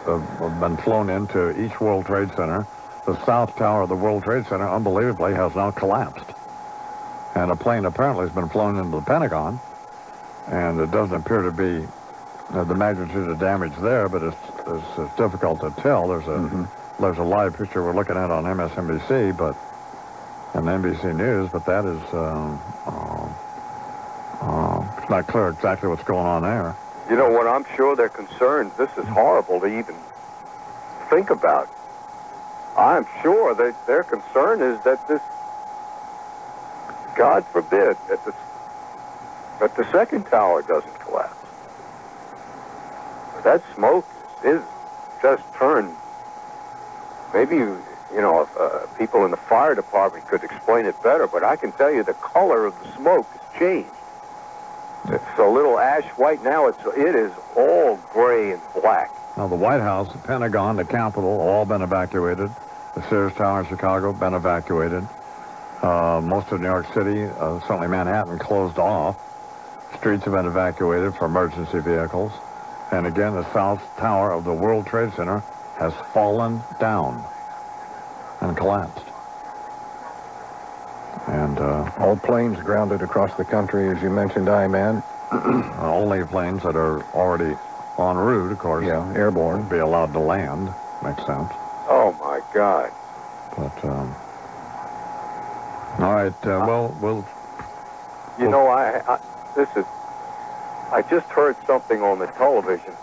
have been flown into each World Trade Center. The South Tower of the World Trade Center, unbelievably, has now collapsed. And a plane apparently has been flown into the Pentagon, and it doesn't appear to be the magnitude of damage there, but it's difficult to tell. There's a live picture we're looking at on MSNBC, and NBC News, but that is it's not clear exactly what's going on there. You know what? I'm sure they're concerned. This is horrible to even think about. I'm sure that their concern is that this, God forbid, that the second tower doesn't collapse. That smoke is just turned. Maybe people in the fire department could explain it better, but I can tell you the color of the smoke has changed. It's a little ash white now. It is all gray and black. Now, the White House, the Pentagon, the Capitol, all been evacuated. The Sears Tower in Chicago, been evacuated. Most of New York City, certainly Manhattan, closed off. Streets have been evacuated for emergency vehicles. And again, the South Tower of the World Trade Center has fallen down and collapsed. And all planes grounded across the country, as you mentioned, I-Man. Only planes that are already en route, of course. Yeah, airborne. Be allowed to land. Makes sense. Oh, my God. But, all right, we'll... this is... I just heard something on the television.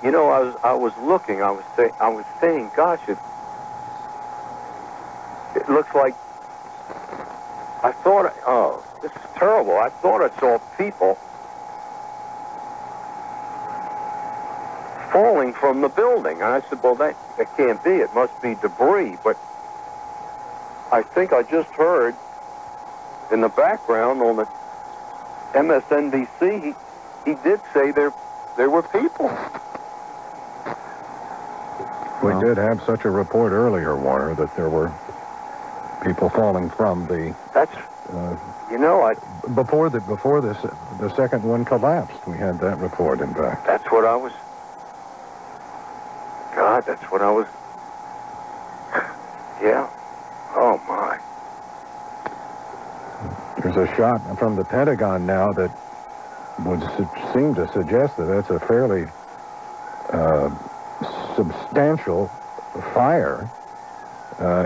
You know, I was looking. I was saying, gosh, it looks like. I thought, oh, this is terrible. I thought I saw people falling from the building. And I said, well, that can't be. It must be debris. But I think I just heard in the background on the MSNBC, he did say there were people. We did have such a report earlier, Warner, that there were people falling from the. That's. You know, before the second one collapsed, we had that report. In fact, that's what I was. God, that's what I was. Yeah. Oh my. There's a shot from the Pentagon now that would seem to suggest that that's a fairly substantial fire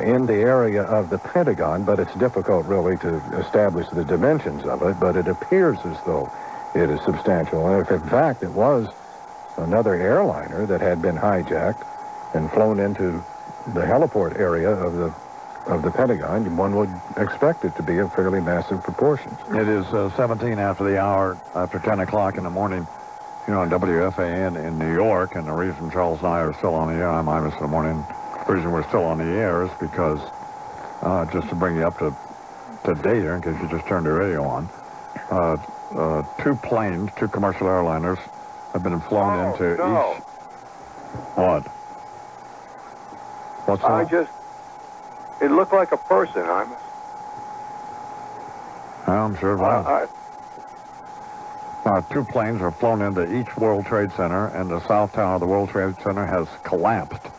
in the area of the Pentagon, but it's difficult really to establish the dimensions of it, but it appears as though it is substantial. And if in fact it was another airliner that had been hijacked and flown into the heliport area of the Pentagon, one would expect it to be of fairly massive proportions. It is 17 after the hour, after 10 o'clock in the morning, you know, on WFAN in New York, and the reason Charles and I are still on the air, I'm Imus In The Morning, the reason we're still on the air is because, just to bring you up to date here, in case you just turned the radio on, two planes, two commercial airliners, have been flown into each. What? What's that? It looked like a person, I'm sure it was. Two planes are flown into each World Trade Center, and the South Tower of the World Trade Center has collapsed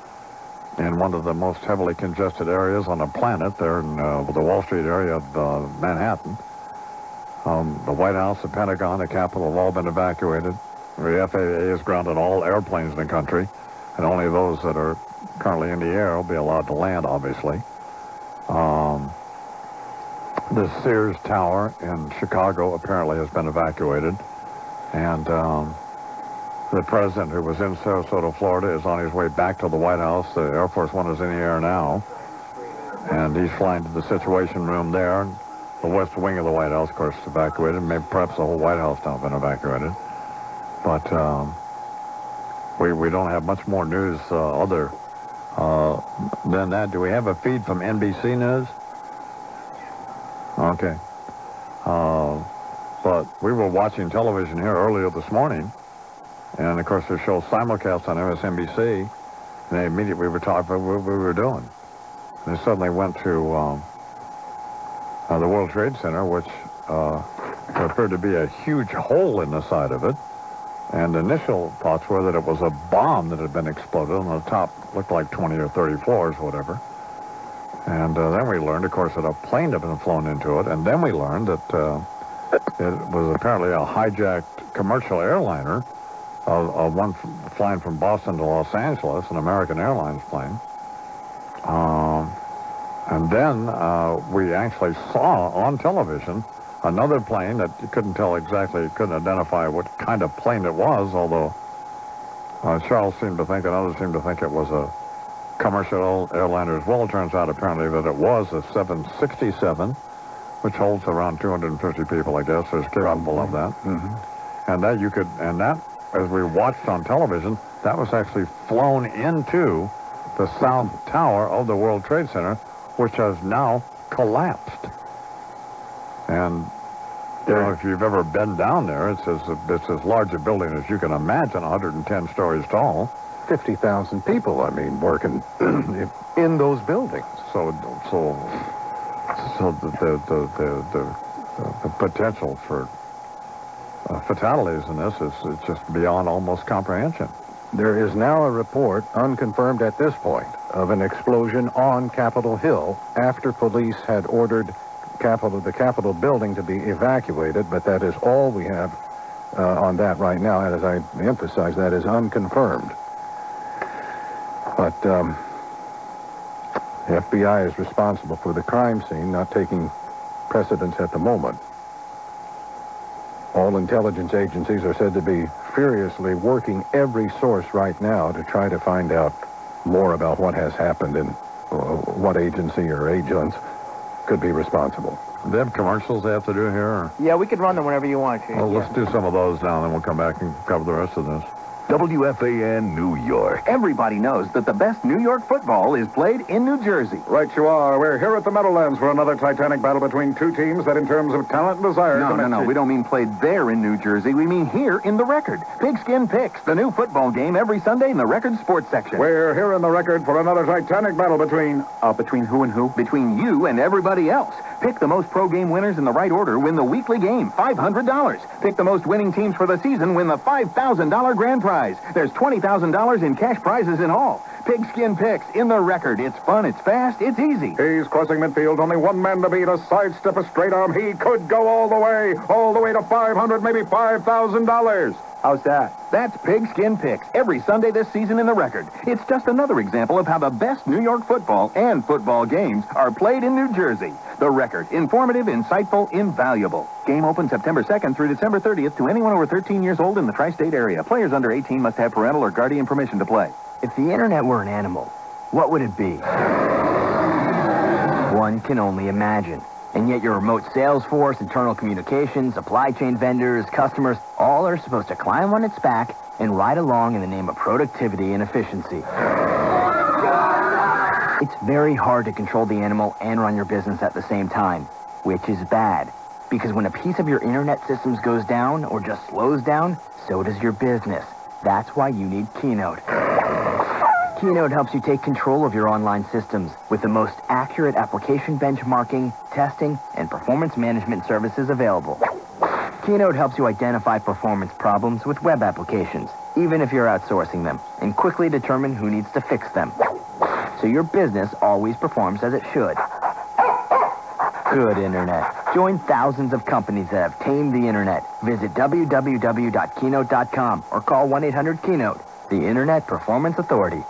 in one of the most heavily congested areas on the planet, there in the Wall Street area of Manhattan. The White House, the Pentagon, the Capitol have all been evacuated. The FAA has grounded all airplanes in the country, and only those that are currently in the air will be allowed to land, obviously. The Sears Tower in Chicago apparently has been evacuated, and the president, who was in Sarasota, Florida, is on his way back to the White House. The Air Force One is in the air now, and he's flying to the Situation Room there. The west wing of the White House, of course, is evacuated. Maybe perhaps the whole White House now has been evacuated. But we don't have much more news other than that. Do we have a feed from NBC News? Okay. But we were watching television here earlier this morning, and of course the show simulcast on MSNBC, and they immediately we were talking about what we were doing. And they suddenly went to the World Trade Center, which appeared to be a huge hole in the side of it. And the initial thoughts were that it was a bomb that had been exploded on the top, looked like 20 or 30 floors, whatever. And then we learned, of course, that a plane had been flown into it. And then we learned that it was apparently a hijacked commercial airliner, one flying from Boston to Los Angeles, an American Airlines plane. And then we actually saw on television another plane that you couldn't tell exactly, couldn't identify what kind of plane it was, although Charles seemed to think and others seemed to think it was a commercial airliner as well. It turns out apparently that it was a 767, which holds around 250 people, I guess. There's capable of that. Mm-hmm. And that as we watched on television, that was actually flown into the South Tower of the World Trade Center, which has now collapsed. And, you know, if you've ever been down there, it's as large a building as you can imagine, 110 stories tall. 50,000 people, I mean, working in those buildings. So the potential for fatalities in this is just beyond almost comprehension. There is now a report, unconfirmed at this point, of an explosion on Capitol Hill after police had ordered the Capitol building to be evacuated, but that is all we have on that right now. And as I emphasize, that is unconfirmed. But the FBI is responsible for the crime scene, not taking precedence at the moment. All intelligence agencies are said to be furiously working every source right now to try to find out more about what has happened and what agency or agents could be responsible. Do they have commercials they have to do here? Or? Yeah, we could run them whenever you want, Chief. Well, let's do some of those now, and then we'll come back and cover the rest of this. WFAN New York. Everybody knows that the best New York football is played in New Jersey. Right you are. We're here at the Meadowlands for another titanic battle between two teams that in terms of talent and desire... No. We don't mean played there in New Jersey. We mean here in the Record. Pigskin Picks, the new football game every Sunday in the Record sports section. We're here in the Record for another titanic battle between... Between who and who? Between you and everybody else. Pick the most pro game winners in the right order, win the weekly game, $500. Pick the most winning teams for the season, win the $5,000 grand prize. There's $20,000 in cash prizes in all. Pigskin Picks in the Record. It's fun, it's fast, it's easy. He's crossing midfield, only one man to beat, a sidestep, a straight arm. He could go all the way to $500, maybe $5,000. How's that? That's Pigskin Picks, every Sunday this season in the Record. It's just another example of how the best New York football and football games are played in New Jersey. The Record. Informative, insightful, invaluable. Game open September 2nd through December 30th to anyone over 13 years old in the tri-state area. Players under 18 must have parental or guardian permission to play. If the internet were an animal, what would it be? One can only imagine. And yet your remote sales force, internal communications, supply chain vendors, customers, all are supposed to climb on its back and ride along in the name of productivity and efficiency. It's very hard to control the animal and run your business at the same time, which is bad. Because when a piece of your internet systems goes down or just slows down, so does your business. That's why you need Keynote. Keynote helps you take control of your online systems with the most accurate application benchmarking, testing, and performance management services available. Keynote helps you identify performance problems with web applications, even if you're outsourcing them, and quickly determine who needs to fix them. So your business always performs as it should. Good internet. Join thousands of companies that have tamed the internet. Visit www.keynote.com or call 1-800-KEYNOTE, the Internet Performance Authority.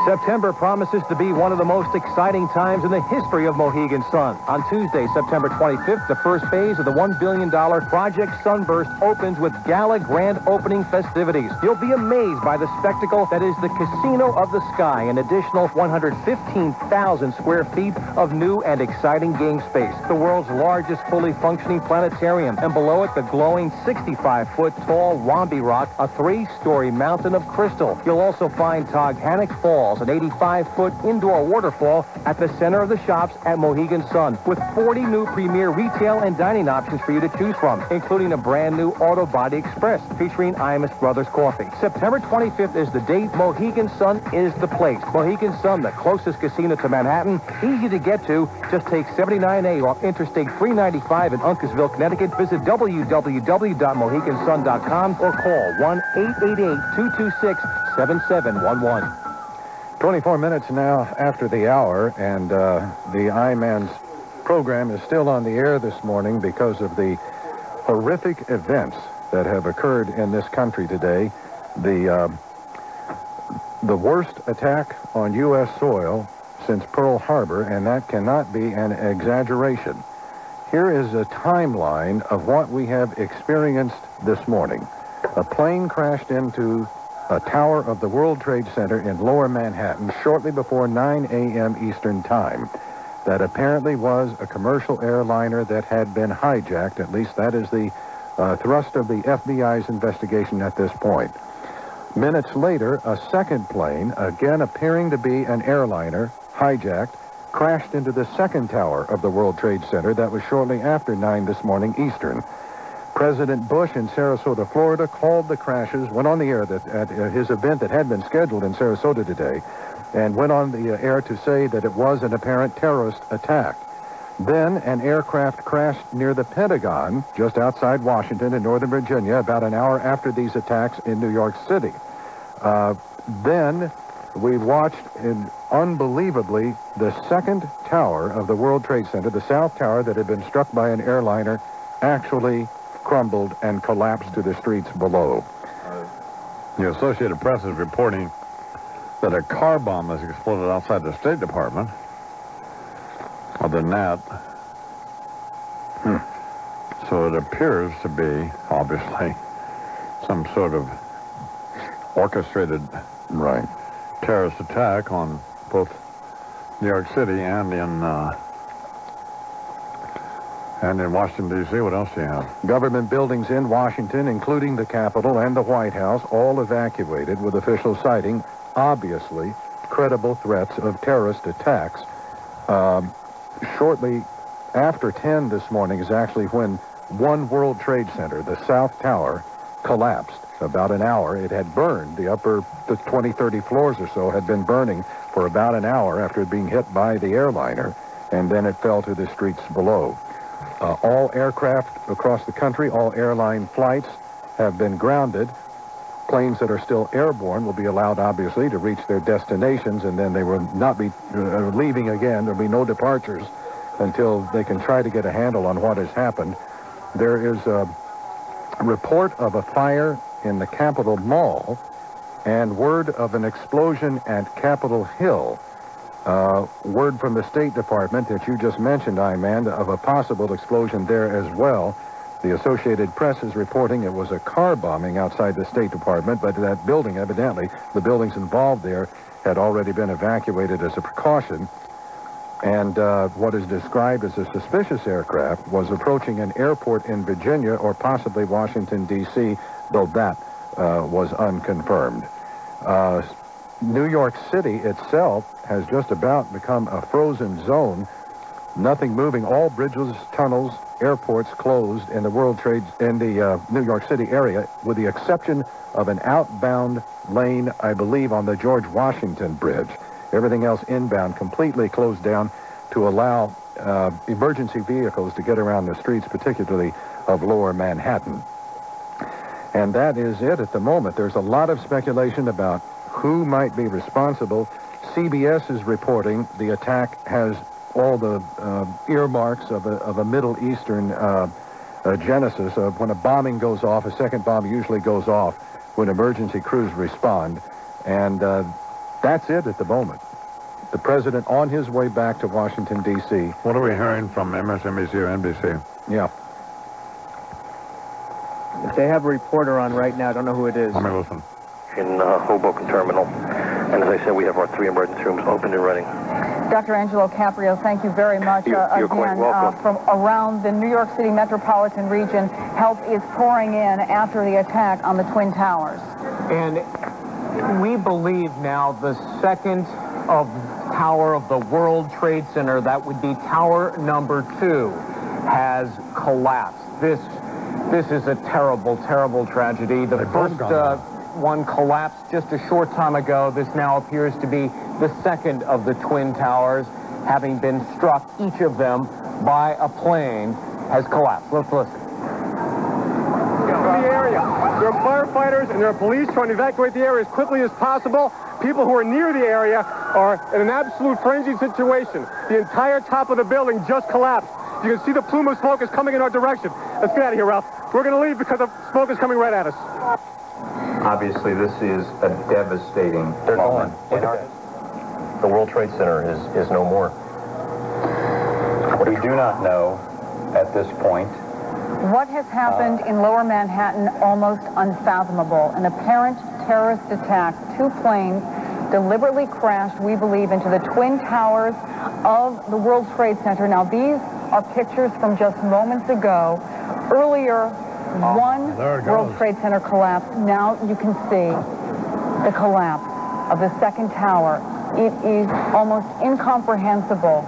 September promises to be one of the most exciting times in the history of Mohegan Sun. On Tuesday, September 25th, the first phase of the $1 billion Project Sunburst opens with gala grand opening festivities. You'll be amazed by the spectacle that is the Casino of the Sky, an additional 115,000 square feet of new and exciting game space, the world's largest fully functioning planetarium, and below it, the glowing 65-foot-tall Wambi Rock, a 3-story mountain of crystal. You'll also find Toghannock Falls, an 85-foot indoor waterfall at the center of the shops at Mohegan Sun, with 40 new premier retail and dining options for you to choose from, including a brand new Auto Body Express featuring Imus Brothers Coffee. September 25th is the date. Mohegan Sun is the place. Mohegan Sun, the closest casino to Manhattan, easy to get to. Just take 79A off Interstate 395 in Uncasville, Connecticut. Visit www.mohegansun.com or call 1-888-226-7711. 24 minutes now after the hour, and the I-Man's program is still on the air this morning because of the horrific events that have occurred in this country today. The worst attack on U.S. soil since Pearl Harbor, and that cannot be an exaggeration. Here is a timeline of what we have experienced this morning. A plane crashed into a tower of the World Trade Center in Lower Manhattan shortly before 9 a.m. Eastern Time. That apparently was a commercial airliner that had been hijacked. At least that is the thrust of the FBI's investigation at this point. Minutes later, a second plane, again appearing to be an airliner, hijacked, crashed into the second tower of the World Trade Center. That was shortly after 9 this morning Eastern. President Bush in Sarasota, Florida, called the crashes, went on the air at his event that had been scheduled in Sarasota today, and went on the air to say that it was an apparent terrorist attack. Then an aircraft crashed near the Pentagon, just outside Washington in Northern Virginia, about an hour after these attacks in New York City. Then we watched, unbelievably, the second tower of the World Trade Center, the South Tower that had been struck by an airliner, actually crumbled and collapsed to the streets below. The Associated Press is reporting that a car bomb has exploded outside the State Department. Other than that, So it appears to be, obviously, some sort of orchestrated terrorist attack on both New York City and in Washington, D.C. What else do you have? Government buildings in Washington, including the Capitol and the White House, all evacuated, with officials citing, obviously, credible threats of terrorist attacks. Shortly after 10 this morning is actually when One World Trade Center, the South Tower, collapsed. About an hour. It had burned. The 20, 30 floors or so had been burning for about an hour after it being hit by the airliner, and then it fell to the streets below. All aircraft across the country, all airline flights have been grounded. Planes that are still airborne will be allowed, obviously, to reach their destinations, and then they will not be leaving again. There will be no departures until they can try to get a handle on what has happened. There is a report of a fire in the Capitol Mall and word of an explosion at Capitol Hill. Word from the State Department that you just mentioned, Amanda, of a possible explosion there as well. The Associated Press is reporting it was a car bombing outside the State Department, but that building, evidently, the buildings involved there had already been evacuated as a precaution. And what is described as a suspicious aircraft was approaching an airport in Virginia or possibly Washington, D.C., though that was unconfirmed. New York City itself has just about become a frozen zone. Nothing moving. All bridges, tunnels, airports closed in the New York City area, with the exception of an outbound lane, I believe, on the George Washington Bridge. Everything else inbound completely closed down to allow emergency vehicles to get around the streets, particularly of lower Manhattan. And that is it at the moment. There's a lot of speculation about who might be responsible. CBS is reporting the attack has all the earmarks of a Middle Eastern genesis of when a bombing goes off, a second bomb usually goes off when emergency crews respond. And that's it at the moment. The president on his way back to Washington, D.C. What are we hearing from MSNBC or NBC? Yeah. If they have a reporter on right now, I don't know who it is. Let me listen. In Hoboken Terminal. And as I said, we have our 3 emergency rooms open and running. Dr. Angelo Caprio, thank you very much. You're quite welcome. From around the New York City metropolitan region, help is pouring in after the attack on the Twin Towers. And we believe now the second tower of the World Trade Center, that would be tower number 2, has collapsed. This is a terrible, terrible tragedy. The first one collapsed just a short time ago. This now appears to be the second of the Twin Towers, having been struck, each of them, by a plane, has collapsed. Let's listen. The area. There are firefighters and there are police trying to evacuate the area as quickly as possible. People who are near the area are in an absolute frenzied situation. The entire top of the building just collapsed. You can see the plume of smoke is coming in our direction. Let's get out of here, Ralph. We're going to leave because the smoke is coming right at us. Obviously, this is a devastating moment. The World Trade Center is no more. We do not know at this point. What has happened in lower Manhattan, almost unfathomable. An apparent terrorist attack. 2 planes deliberately crashed, we believe, into the Twin Towers of the World Trade Center. Now, these are pictures from just moments ago. Earlier, one World Trade Center collapsed. Now you can see the collapse of the second tower. It is almost incomprehensible